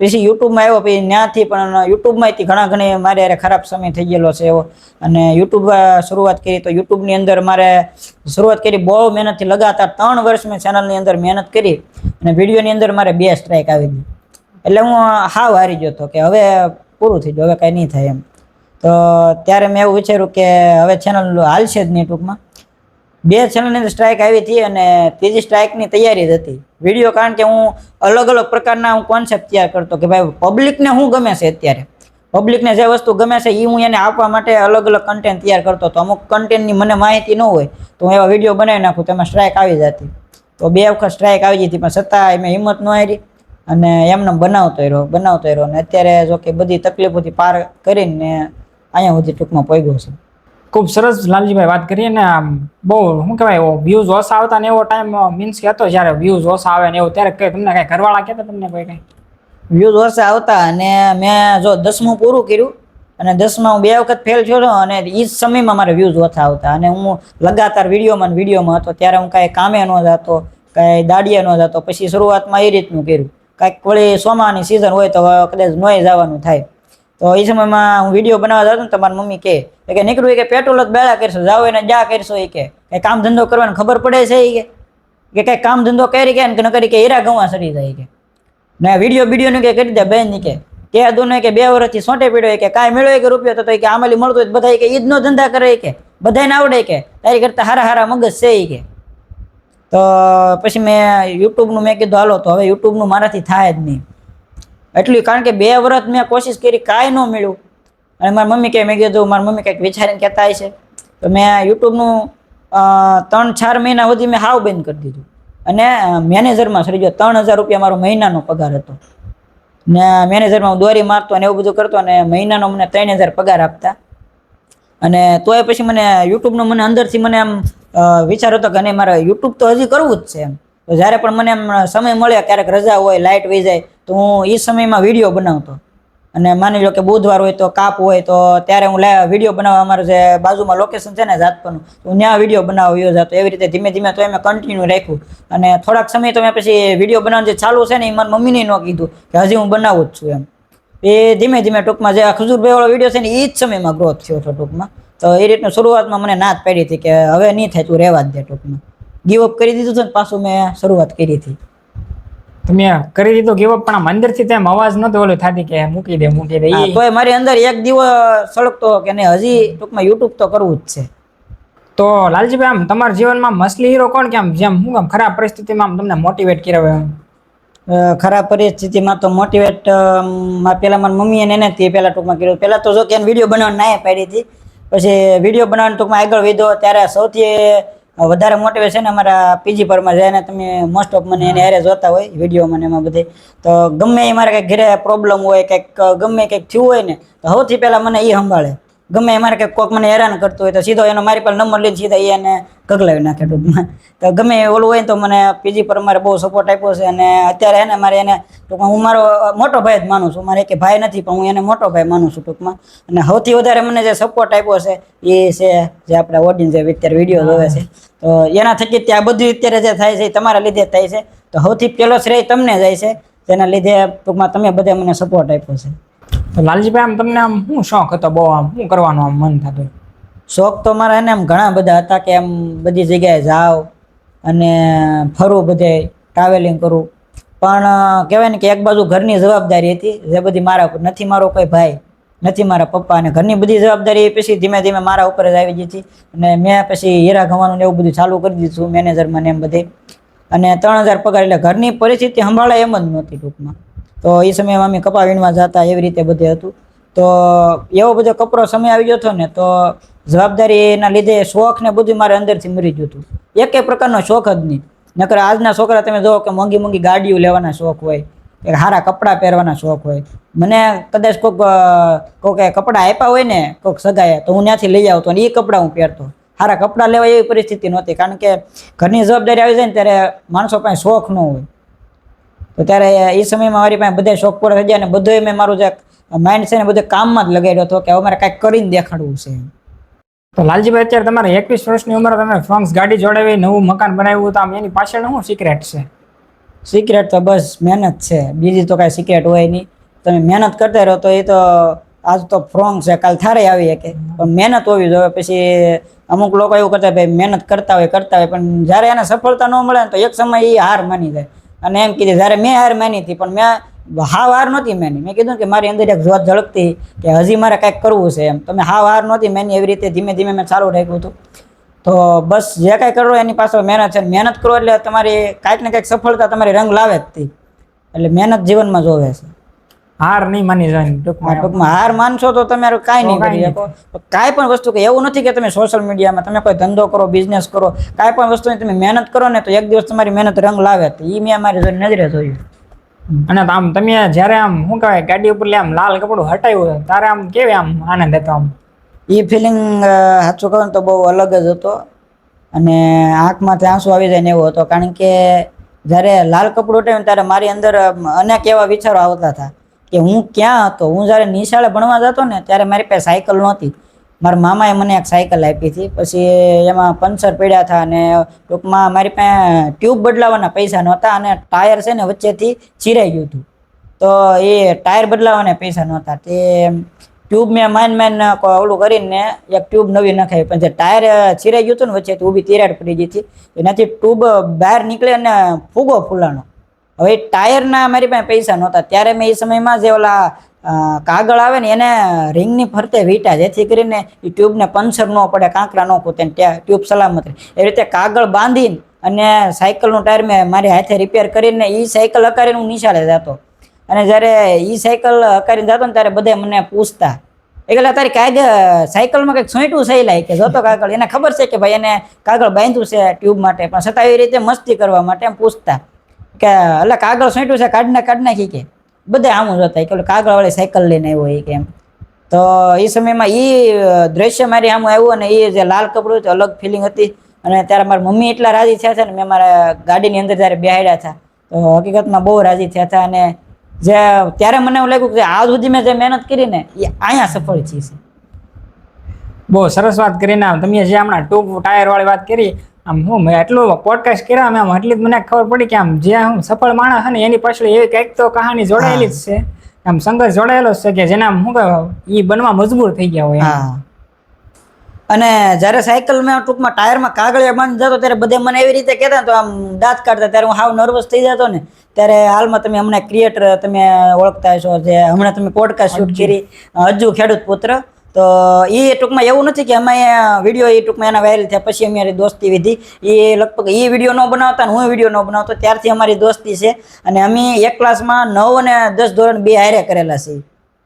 પછી યુટ્યુબમાં આવ્યો, પછી ત્યાંથી પણ યુટ્યુબમાંથી ઘણી મારે ખરાબ સમય થઈ ગયેલો છે એવો. અને યુટ્યુબ શરૂઆત કરી, તો યુટ્યુબની અંદર મારે શરૂઆત કરી બહુ મહેનતથી, લગાતાર 3 વર્ષ મેં ચેનલની અંદર મહેનત કરી. અને વિડીયોની અંદર મારે 2 સ્ટ્રાઇક આવી ગઈ. એટલે હું હારી ગયો હતો કે હવે પૂરું થઈ ગયું, હવે કાંઈ નહીં થાય એમ. તો ત્યારે મેં એવું વિચાર્યું કે હવે ચેનલ હાલશે જ નહીં ટૂંકમાં. 2 ચેનલની અંદર સ્ટ્રાઇક આવી હતી અને ત્રીજી સ્ટ્રાઇકની તૈયારી જ હતી વિડીયો. કારણ કે હું અલગ પ્રકારના કોન્સેપ્ટ તૈયાર કરતો કે ભાઈ પબ્લિકને શું ગમે છે, અત્યારે પબ્લિકને જે વસ્તુ ગમે છે એ હું એને આપવા માટે અલગ કન્ટેન્ટ તૈયાર કરતો હતો. અમુક કન્ટેન્ટની મને માહિતી ન હોય તો હું એવા વિડીયો બનાવી નાખું, તેમાં સ્ટ્રાઇક આવી જતી. તો 2 વખત સ્ટ્રાઇક આવી જતી, પણ છતાં મેં હિંમત ન હારી અને એમને બનાવતો રહ્યો. અને અત્યારે જો કે બધી તકલીફોથી પાર કરીને અહીંયા સુધી ટૂંકમાં પહોંચ્યો છે. ખૂબ સરસ લાલજીભાઈ વાત કરીએ ને. બહુ શું કહેવાય, વ્યૂઝ ઓછા આવતા ને એવો ટાઈમ મીન્સ કે હતો જ્યારે વ્યૂઝ ઓછા આવે ને એવું, ત્યારે તમને કાંઈ ઘરવાળા કહેતા તમને કંઈ વ્યૂઝ ઓછા આવતા? અને મેં જો 10મું પૂરું કર્યું અને 10માં હું 2 વખત ફેલ થયો અને એ જ સમયમાં મારે વ્યૂઝ ઓછા આવતા. અને હું લગાતાર વિડીયોમાં હતો. ત્યારે હું કાંઈ કામે ન જતો, કાંઈ દાડીએ ન જતો. પછી શરૂઆતમાં એ રીતનું કર્યું, કાંઈક વળી ચોમાની સિઝન હોય તો કદાચ નોય જવાનું થાય. તો એ સમયમાં હું વિડીયો બનાવવા જતો ને તો મારી મમ્મી કે નીકળ્યું કે પેટ્રોલ જ બેળા કરશો, જાઓ એને જા કરશો. એ કે કંઈ કામ ધંધો કરવાનો ખબર પડે છે? કે કંઈ કામ ધંધો કરી કે ન કરી કે હીરા ગવા સડી જાય કે ને વિડીયો કે કરી દે બેન. કે દોને કે 2 વર્ષથી સોંટે પીડ્યો કે કાંઈ મેળવે કે રૂપિયો તો કે આમેલી મળતો હોય બધા કે ઈદનો ધંધા કરે કે બધાને આવડે કે તારી કરતા હારા મગજ છે કે. તો પછી મેં યુટ્યુબનું મેં કીધું હાલો તો હવે યુટ્યુબનું મારાથી થાય જ નહીં એટલું. કારણ કે 2 વર્ષ મેં કોશિશ કરી, કાંઈ ન મળ્યું. અને મારી મમ્મી મેં કીધું, મારી મમ્મી કંઈક વિચારીને કહેતા છે. તો મેં યુટ્યુબનું 3-4 મહિના સુધી મેં હાવ બંધ કરી દીધું. અને મેનેજરમાં સરી ગયો. $3000 મારો મહિનાનો પગાર હતો. ને મેનેજરમાં હું દોરી મારતો અને એવું બધું કરતો, અને મહિનાનો મને 3000 પગાર આપતા. અને તોય પછી મને યુટ્યુબનો મને અંદરથી મને આમ વિચાર હતો કે નહીં, મારે યુટ્યુબ તો હજી કરવું જ છે એમ. તો જ્યારે પણ મને એમ સમય મળે, ક્યારેક રજા હોય, લાઇટ વહી જાય, તો હું એ સમયમાં વિડીયો બનાવતો. અને માની લો કે બુધવાર હોય તો કાપ હોય તો ત્યારે હું વિડીયો બનાવવા અમારું જે બાજુમાં લોકેશન છે ને જાતપરનું, હું ત્યાં વિડીયો બનાવવા વ્યો જતો. એવી રીતે ધીમે ધીમે તો મેં કન્ટિન્યુ રાખ્યું. અને થોડાક સમય તો મેં પછી વિડીયો બનાવવાનું જે ચાલુ છે ને એ મારી મમ્મીને ન કીધું કે હજી હું બનાવું જ છું એમ. એ ધીમે ધીમે ટૂંકમાં જે આ ખજૂરભાઈ વાળો વિડીયો છે ને એ જ સમયમાં ગ્રોથ થયો હતો ટૂંકમાં. તો એ રીતનું શરૂઆતમાં મને ના જ પાડી હતી કે હવે નહીં થાય, તું રહેવા જ દે ટૂંકમાં. ગીવ અપ કરી દીધું હતું ને પાછું મેં શરૂઆત કરી હતી. તમે કરી દીધું ગીવ અપ, પણ આમ અંદરથી તેમ અવાજ નતો ઓલો થતી કે મૂકી દે તોય મારી અંદર એક દિવસ સળગતો કે નહીં હજી ટૂંકમાં યુટ્યુબ તો કરવું જ છે. તો લાલજીભાઈ, આમ તમારા જીવનમાં મસલી હીરો કોણ કે આમ જેમ હું આમ ખરાબ પરિસ્થિતિમાં આમ તમને મોટિવેટ કર્યા હોય? ખરાબ પરિસ્થિતિમાં તો મોટિવેટ પેલા મારી મમ્મી એને તે પેલા ટૂંકમાં કર્યું. પેલા તો જો કે વિડીયો બનાવવાની ના પાડી હતી, પછી વિડીયો બનાવવાનું ટૂંકમાં આગળ વધ્યો ત્યારે સૌથી વધારે મોટિવેશન અમારા પીજી પરમાં જાય ને તમે મોસ્ટ ઓફ મને એને હારે જોતા હોય વિડીયો મને એમાં બધે. તો ગમે એ મારે કંઈક ઘરે પ્રોબ્લેમ હોય, કંઈક ગમે કંઈક થયું હોય ને તો સૌથી પહેલા મને એ સંભાળે. ગમે અમારે કંઈક કોઈક મને હેરાન કરતું હોય તો સીધો એનો મારી પાસે નંબર લઈને સીધા એને ગગલાવી નાખે ટૂંકમાં. તો ગમે ઓલું હોય તો મને પીજી પર મારે બહુ સપોર્ટ આપ્યો છે. અને અત્યારે એને મારે એને ટૂંકમાં હું મારો મોટો ભાઈ જ માનું છું. મારે કે ભાઈ નથી પણ હું એને મોટો ભાઈ માનું છું ટૂંકમાં. અને સૌથી વધારે મને જે સપોર્ટ આપ્યો છે એ છે જે આપણા ઓડિયન્સ અત્યારે વિડીયો જોવે છે. તો એના થકી ત્યાં બધું અત્યારે જે થાય છે એ તમારા લીધે થાય છે. તો સૌથી પહેલો શ્રેય તમને જાય છે, જેના લીધે ટૂંકમાં તમે બધા મને સપોર્ટ આપ્યો છે. તો લાલજીભાઈ, આમ તમને આમ શું શોખ હતો બહુ, આમ શું કરવાનું આમ મન થતું? શોખ તો મારા એને આમ ઘણા બધા હતા કે આમ બધી જગ્યાએ જાઉં અને ફરવું, બધે ટ્રાવેલિંગ કરું. પણ કહેવાય ને કે એક બાજુ ઘરની જવાબદારી હતી જે બધી મારા ઉપર, નથી મારો કોઈ ભાઈ, નથી મારા પપ્પા, અને ઘરની બધી જવાબદારી પછી ધીમે ધીમે મારા ઉપર જ આવી ગઈ હતી. અને મેં પછી હીરા ગવાનું ને એવું બધું ચાલુ કરી દીધું મેનેજરમાં ને એમ બધે. અને 3000 પગાર, એટલે ઘરની પરિસ્થિતિ સંભાળાય એમ જ નહોતી ટૂંકમાં. તો એ સમયમાં અમે કપા વીણવા જતા, એવી રીતે બધે હતું. તો એવો બધો કપરો સમય આવી ગયો હતો ને તો જવાબદારીના લીધે શોખ ને બધું મારે અંદરથી મરી ગયું હતું. એકે પ્રકારનો શોખ જ નહીં. નકર આજના છોકરા તમે જુઓ કે મોંઘી મોંઘી ગાડીઓ લેવાના શોખ હોય, કે સારા કપડાં પહેરવાના શોખ હોય. મને કદાચ કોઈક કપડાં આપ્યા હોય ને કોઈક સગાએ તો હું ત્યાંથી લઈ આવતો અને એ કપડાં હું પહેરતો. સારા કપડાં લેવા એવી પરિસ્થિતિ નહોતી, કારણ કે ઘરની જવાબદારી આવી જાય ને ત્યારે માણસો પાસે શોખ ન હોય. તો ત્યારે એ સમયમાં મારી પાસે બધા શોખ પૂરા થઈ ગયા અને બધું મેં મારું જે માઇન્ડ છે ને બધું કામમાં જ લગાડ્યો હતો કે હવે મારે કાંઈક કરીને દેખાડવું છે. તો લાલજીભાઈ, અત્યારે તમારે 21 વર્ષની ઉંમરે તમે ફ્રોન્ક્સ ગાડી જોડાવી, નવું મકાન બનાવ્યું, તો આમ એની પાછળ શું સિક્રેટ છે? સિક્રેટ તો બસ મહેનત છે, બીજી તો કાંઈ સિક્રેટ હોય નહીં. તમે મહેનત કરતા રહો તો એ તો આજ તો ફ્રોન્ક્સ છે, કાલ થારે આવી શકે, પણ મહેનત હોવી જોઈએ. પછી અમુક લોકો એવું કરતા ભાઈ મહેનત કરતા હોય પણ જ્યારે એને સફળતા ન મળે ને તો એક સમય એ હાર માની જાય. અને એમ કીધું જ્યારે મેં હાર માની હતી, પણ મેં હાવ હાર નહોતી માની. મેં કીધું કે મારી અંદર એક જોત ઝળકતી કે હજી મારે કાંઈક કરવું છે એમ. તમે હાવ હાર નહોતી માની, એવી રીતે ધીમે ધીમે મેં ચાલુ રાખ્યું હતું. તો બસ જે કાંઈ કરો એની પાછળ મહેનત છે. મહેનત કરો એટલે તમારી કાંઈક ને કાંઈક સફળતા તમારી રંગ લાવે જ હતી. એટલે મહેનત જીવનમાં જોવે છે. હાર નહીં માની જાય ટૂંકમાં. હાર માનશો તો તમે કાંઈ નહીં કરી શકો. કાંઈ પણ વસ્તુ કે એવું નથી કે તમે સોશિયલ મીડિયામાં તમે કોઈ ધંધો કરો, બિઝનેસ કરો, કાંઈ પણ વસ્તુની તમે મહેનત કરો ને તો એક દિવસ તમારી મહેનત રંગ લાવે. એ મેં મારી નજરે જોયું. અને આમ તમે જ્યારે આમ શું કહેવાય ગાડી ઉપર આમ લાલ કપડું હટાવ્યું ત્યારે આમ કેવી આમ આનંદ હતો? આમ એ ફિલિંગ સાચું કહું તો બહુ અલગ જ હતો. અને આંખમાંથી આંસુ આવી જાય ને એવો હતો, કારણ કે જ્યારે લાલ કપડું હટાવ્યું ત્યારે મારી અંદર અનેક એવા વિચારો આવતા હતા કે હું ક્યાં હતો. હું જ્યારે નિશાળે ભણવા જતો ને ત્યારે મારી પાસે સાયકલ નહોતી. મારા મામાએ મને એક સાયકલ આપી હતી. પછી એમાં પંચર પડ્યા હતા અને ટૂંકમાં મારી પાસે ટ્યુબ બદલાવાના પૈસા નહોતા અને ટાયર છે ને વચ્ચેથી ચીરાઈ ગયું હતું. તો એ ટાયર બદલાવાના પૈસા નહોતા. તે ટ્યુબ મેં માઇન ઓલું કરીને એક ટ્યુબ નવી નખાવી, પણ જે ટાયર ચીરાઈ ગયું હતું ને વચ્ચેથી ઊભી તિરાડ પડી ગઈ હતી, એનાથી ટ્યુબ બહાર નીકળે અને ફૂગો ફૂલાનો. હવે ટાયરના મારી પાસે પૈસા નહોતા. ત્યારે મેં એ સમયમાં જે ઓલા કાગળ આવે ને એને રિંગની ફરતે વીંટા, જેથી કરીને એ ટ્યુબને પંચર ન પડે, કાંકરા ન ખૂતે, ત્યાં ટ્યુબ સલામત રહે. એ રીતે કાગળ બાંધીને અને સાયકલનું ટાયર મેં મારી હાથે રિપેર કરીને એ સાયકલ હકારીને હું નિશાળે જતો. અને જ્યારે એ સાયકલ હકારીને જતો ને ત્યારે બધા મને પૂછતા એટલે તારી સાયકલમાં કંઈક સોંટ્યું છે લાય કે જોતો કાગળ. એને ખબર છે કે ભાઈ એને કાગળ બાંધ્યું છે ટ્યુબ માટે, પણ છતાં એવી રીતે મસ્તી કરવા માટે એમ પૂછતા કે એટલે કાગળ સોંટ્યું છે, કાઢ નાખી કે બધા આમ જ હતા કે કાગળવાળી સાયકલ લઈને આવ્યો હોય કે એમ. તો એ સમયમાં એ દ્રશ્ય મારી આમ આવ્યું અને એ જે લાલ કપડું હતું અલગ ફિલિંગ હતી. અને ત્યારે મારા મમ્મી એટલા રાજી થયા છે ને, મેં મારા ગાડીની અંદર જ્યારે બેહાડ્યા હતા તો હકીકતમાં બહુ રાજી થયા હતા. અને જે ત્યારે મને એવું લાગ્યું કે આજ સુધી મેં જે મહેનત કરી ને એ અહીંયા સફળ છે. બહુ સરસ વાત કરીને તમે જે હમણાં ટૂંક ટાયર વાળી વાત કરી, આમ હું મેં એટલું પોડકાસ્ટ કર્યા આમ એટલી જ મને ખબર પડી કે આમ જે હું સફળ માણસ છે ને એની પાછળ એવી કંઈક તો કહાની જોડાયેલી જ છે, આમ સંઘર્ષ જોડાયેલો જ છે કે જેના શું કે એ બનવા મજબૂર થઈ ગયા હોય. હા. અને જ્યારે સાયકલ મેં ટૂંકમાં ટાયરમાં કાગળિયા બાંધી જતો ત્યારે બધે મને એવી રીતે કહેતા તો આમ દાંત કાઢતા, ત્યારે હું હાવ નર્વસ થઈ જતો ને. ત્યારે હાલમાં તમે હમણાં ક્રિએટર તમે ઓળખતા હશો, જે હમણાં તમે પોડકાસ્ટ શૂટ કરી અજ્જુ ખેડૂત પુત્ર, તો એ ટૂંકમાં એવું નથી કે અમે વિડીયો એ ટૂંકમાં એના વાયરલ થયા પછી અમારી દોસ્તી વિધી. એ લગભગ એ વિડીયો ન બનાવતા ને હું વિડીયો ન બનાવતો ત્યારથી અમારી દોસ્તી છે. અને અમે એક ક્લાસમાં 9 અને 10 ધોરણ 2 હારે કરેલા છે.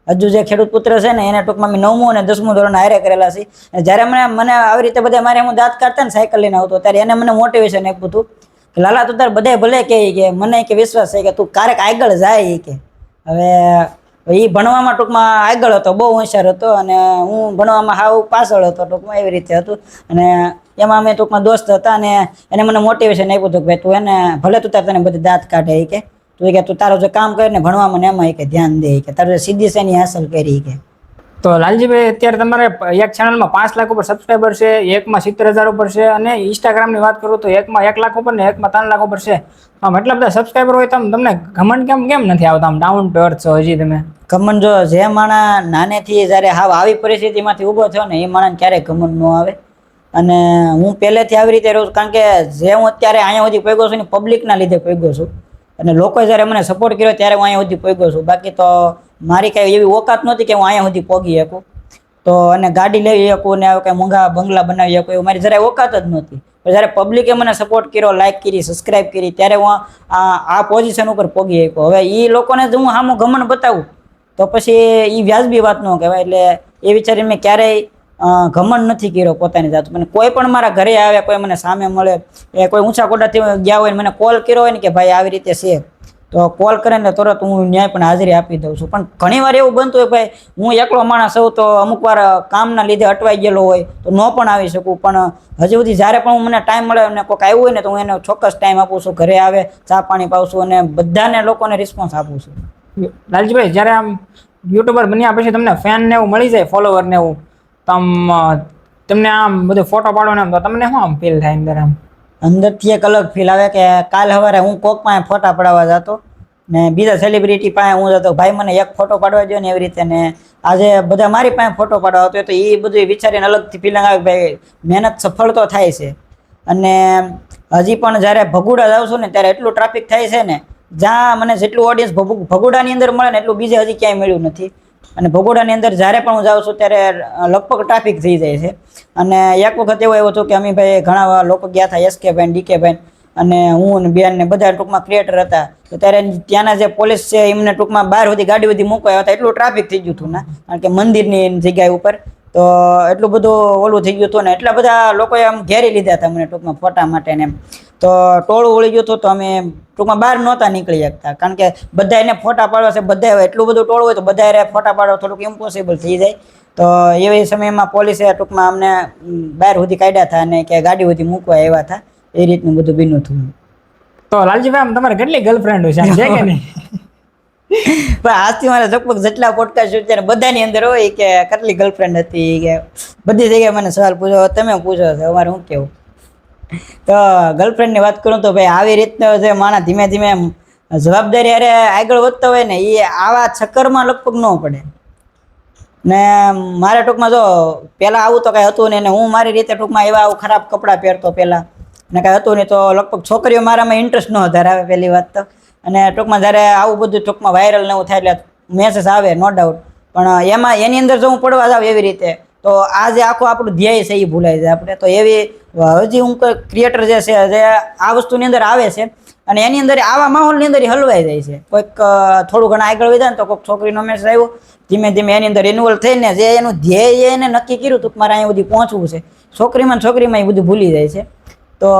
હજુ જે ખેડૂત પુત્ર છે ને એને ટૂંકમાં મેં 9મું અને 10મું ધોરણ હારે કરેલા છે. જ્યારે મને આવી રીતે બધા મારે હું દાંત કાઢતા ને સાયકલ લઈને આવતો ત્યારે એને મને મોટિવેશન આપ્યું હતું કે લાલા તું તાર બધે ભલે કે મને કે વિશ્વાસ છે કે તું ક્યારેક આગળ જાય કે. હવે એ ભણવામાં ટૂંકમાં આગળ હતો, બહુ હોશિયાર હતો, અને હું ભણવામાં હાવ પાછળ હતો ટૂંકમાં, એવી રીતે હતું. અને એમાં અમે ટૂંકમાં દોસ્ત હતા અને એને મને મોટિવેશન આપ્યું હતું કે ભાઈ તું એને ભલે તું તાર તને બધી દાંત કાઢે કે તું કે તું તારું જે કામ કરે ને ભણવામાં ને એમાં કે ધ્યાન દે કે તારું સીધી શેની હાંસલ કરી કે. તો લાલજીભાઈ અત્યારે તમારે એક ચેનલમાં 5 લાખ ઉપર સબસ્ક્રાઈબર છે, એકમાં 70,000 ઉપર છે, અને ઇન્સ્ટાગ્રામની વાત કરું તો એકમાં 1 લાખ ઉપર ને એકમાં 3 લાખ ઉપર છે. આમ એટલા બધા સબસ્ક્રાઈબર હોય તો તમને ઘમંડ કેમ નથી આવતા? આમ ડાઉન ટુ અર્થ છો હજી તમે. ઘમંડ જો જે માણસ નાનેથી જ્યારે હાવ આવી પરિસ્થિતિમાંથી ઊભો થયો ને એ માણસને ક્યારેય ઘમંડ ન આવે. અને હું પહેલેથી આવી રીતે રહું છું, કારણ કે જે હું અત્યારે અહીંયા સુધી પહોંચ્યો છું ને પબ્લિકના લીધે પહોંચ્યો છું. અને લોકોએ જ્યારે મને સપોર્ટ કર્યો ત્યારે હું અહીંયા સુધી પહોંચ્યો છું. બાકી તો મારી કાંઈ એવી ઓકાત નહોતી કે હું અહીંયા સુધી પહોંચી શકું. તો અને ગાડી લઈ શકું ને કંઈ મોંઘા બંગલા બનાવી શકું એવું મારી જરાય ઓકાત જ નહોતી. પણ જ્યારે પબ્લિકે મને સપોર્ટ કર્યો, લાઇક કરી, સબસ્ક્રાઈબ કરી, ત્યારે હું આ પોઝિશન ઉપર પહોંચી શક્યો. હવે એ લોકોને જ હું સામું ઘમંડ બતાવું તો પછી એ વ્યાજબી વાત ન કહેવાય. એટલે એ વિચારીને મેં ક્યારેય ઘમંડ નથી કર્યો પોતાની જાત. મને કોઈ પણ મારા ઘરે આવે, કોઈ મને સામે મળે, એ કોઈ ઊંચા કોટાથી ગયા હોય ને મને કોલ કર્યો હોય ને કે ભાઈ આવી રીતે છે, તો કોલ કરે ને તરત હું ન્યાય પણ હાજરી આપી દઉં છું. પણ ઘણી વાર એવું બનતું હોય ભાઈ હું એકલો માણસ હોઉં તો અમુક વાર કામના લીધે અટવાઈ ગયેલો હોય તો ન પણ આવી શકું. પણ હજી સુધી જ્યારે પણ મને ટાઈમ મળે અને કોઈક આવ્યું હોય ને તો હું એને ચોક્કસ ટાઈમ આપું છું, ઘરે આવે ચા પાણી પાઉં છું અને બધાને લોકોને રિસ્પોન્સ આપું છું. લાલજીભાઈ જ્યારે આમ યુટ્યુબર બન્યા પછી તમને ફેન ને એવું મળી જાય, ફોલોવર ને એવું, તો આમ તમને આમ બધું ફોટો પાડો ને તો તમને શું આમ ફીલ થાય અંદર? આમ અંદરથી એક અલગ ફીલ આવે કે કાલ સવારે હું કોક પાસે ફોટા પડાવવા જતો ને બીજા સેલિબ્રિટી પાસે હું જતો, ભાઈ મને એક ફોટો પાડવા દો ને એવી રીતે, ને આજે બધા મારી પાસે ફોટો પાડવા આવતો તો એ બધું વિચારીને અલગથી ફિલિંગ આવે ભાઈ મહેનત સફળ તો થાય છે. અને હજી પણ જ્યારે ભગુડા જાઉં છું ને ત્યારે એટલું ટ્રાફિક થાય છે ને, જ્યાં મને જેટલું ઓડિયન્સ ભગુડાની અંદર મળે ને એટલું બીજે હજી ક્યાંય મળ્યું નથી. અને ભગોડાની અંદર જ્યારે પણ હું જાઉં છું ત્યારે લગભગ ટ્રાફિક થઈ જાય છે. અને એક વખત એવું હતું કે અમે ભાઈ ઘણા લોકો ગયા હતા, SK ભાઈ, DK ભાઈ અને હું અને બેન ને બધા ટૂંકમાં ક્રિએટર હતા. તો ત્યારે ત્યાંના જે પોલીસ છે એમને ટૂંકમાં બહાર સુધી ગાડી બધી મૂકવા આવ્યા હતા. એટલું ટ્રાફિક થઈ ગયું હતું ને, કારણ કે મંદિરની જગ્યા ઉપર તો એટલું બધું ઓલું થઈ ગયું હતું ને એટલા બધા લોકોએ આમ ઘેરી લીધા હતા મને ટૂંકમાં ફોટા માટે ને એમ. તો ટોળું વળી ગયું હતું તો અમે ટૂંકમાં બહાર નહોતા નીકળી શકતા, કારણ કે બધા એને ફોટા પાડવા છે, બધા એટલું બધું ટોળું હોય તો બધા ફોટા પાડવા થોડુંક ઇમ્પોસિબલ થઈ જાય. તો એવી સમયમાં પોલીસે ટૂંકમાં અમને બહાર સુધી કાઢ્યા હતા અને કે ગાડી સુધી મૂકવા આવ્યા હતા. એ રીતનું બધું બન્યું હતું. તો લાલજીભાઈ આમ તમારે કેટલી ગર્લફ્રેન્ડ છે કે નહીં? પણ આજથી મારે લગભગ જેટલા પોડકાસ્ટ અત્યારે બધાની અંદર હોય કે કેટલી ગર્લફ્રેન્ડ હતી કે બધી જગ્યાએ મને સવાલ પૂછો, તમે પૂછો છો અમારે શું કેવું. તો ગર્લફ્રેન્ડની વાત કરું તો ભાઈ આવી રીતના જે માણસ ધીમે ધીમે જવાબદારી અરે આગળ વધતા હોય ને એ આવા ચક્કરમાં લગભગ ન પડે. ને મારે ટૂંકમાં જો પહેલાં આવું તો કાંઈ હતું નહીં, ને હું મારી રીતે ટૂંકમાં એવા આવું ખરાબ કપડાં પહેરતો પહેલાં ને કાંઈ હતું નહીં, તો લગભગ છોકરીઓ મારામાં ઇન્ટરેસ્ટ ન ધરાવે પહેલી વાત તો. અને ટૂંકમાં જ્યારે આવું બધું ટૂંકમાં વાયરલ ને એવું થાય એટલે મેસેજ આવે નો ડાઉટ, પણ એમાં એની અંદર જો હું પડવા જાઉં એવી રીતે તો આ જે આખું આપણું ધ્યેય છે એ ભૂલાઈ જાય આપણે. તો એવી હજી હું કોઈ ક્રિએટર જે છે જે આ વસ્તુની અંદર આવે છે અને એની અંદર આવા માહોલની અંદર હલવાઈ જાય છે. કોઈક થોડું ઘણા આગળ વધ્યા ને તો કોઈક છોકરીનો મેસેજ આવ્યો, ધીમે ધીમે એની અંદર ઇન્વોલ્વ થઈને જે એનું ધ્યેય એને નક્કી કર્યું હતું કે મારે અહીંયા સુધી પહોંચવું છે, છોકરીમાં એ બધું ભૂલી જાય છે. તો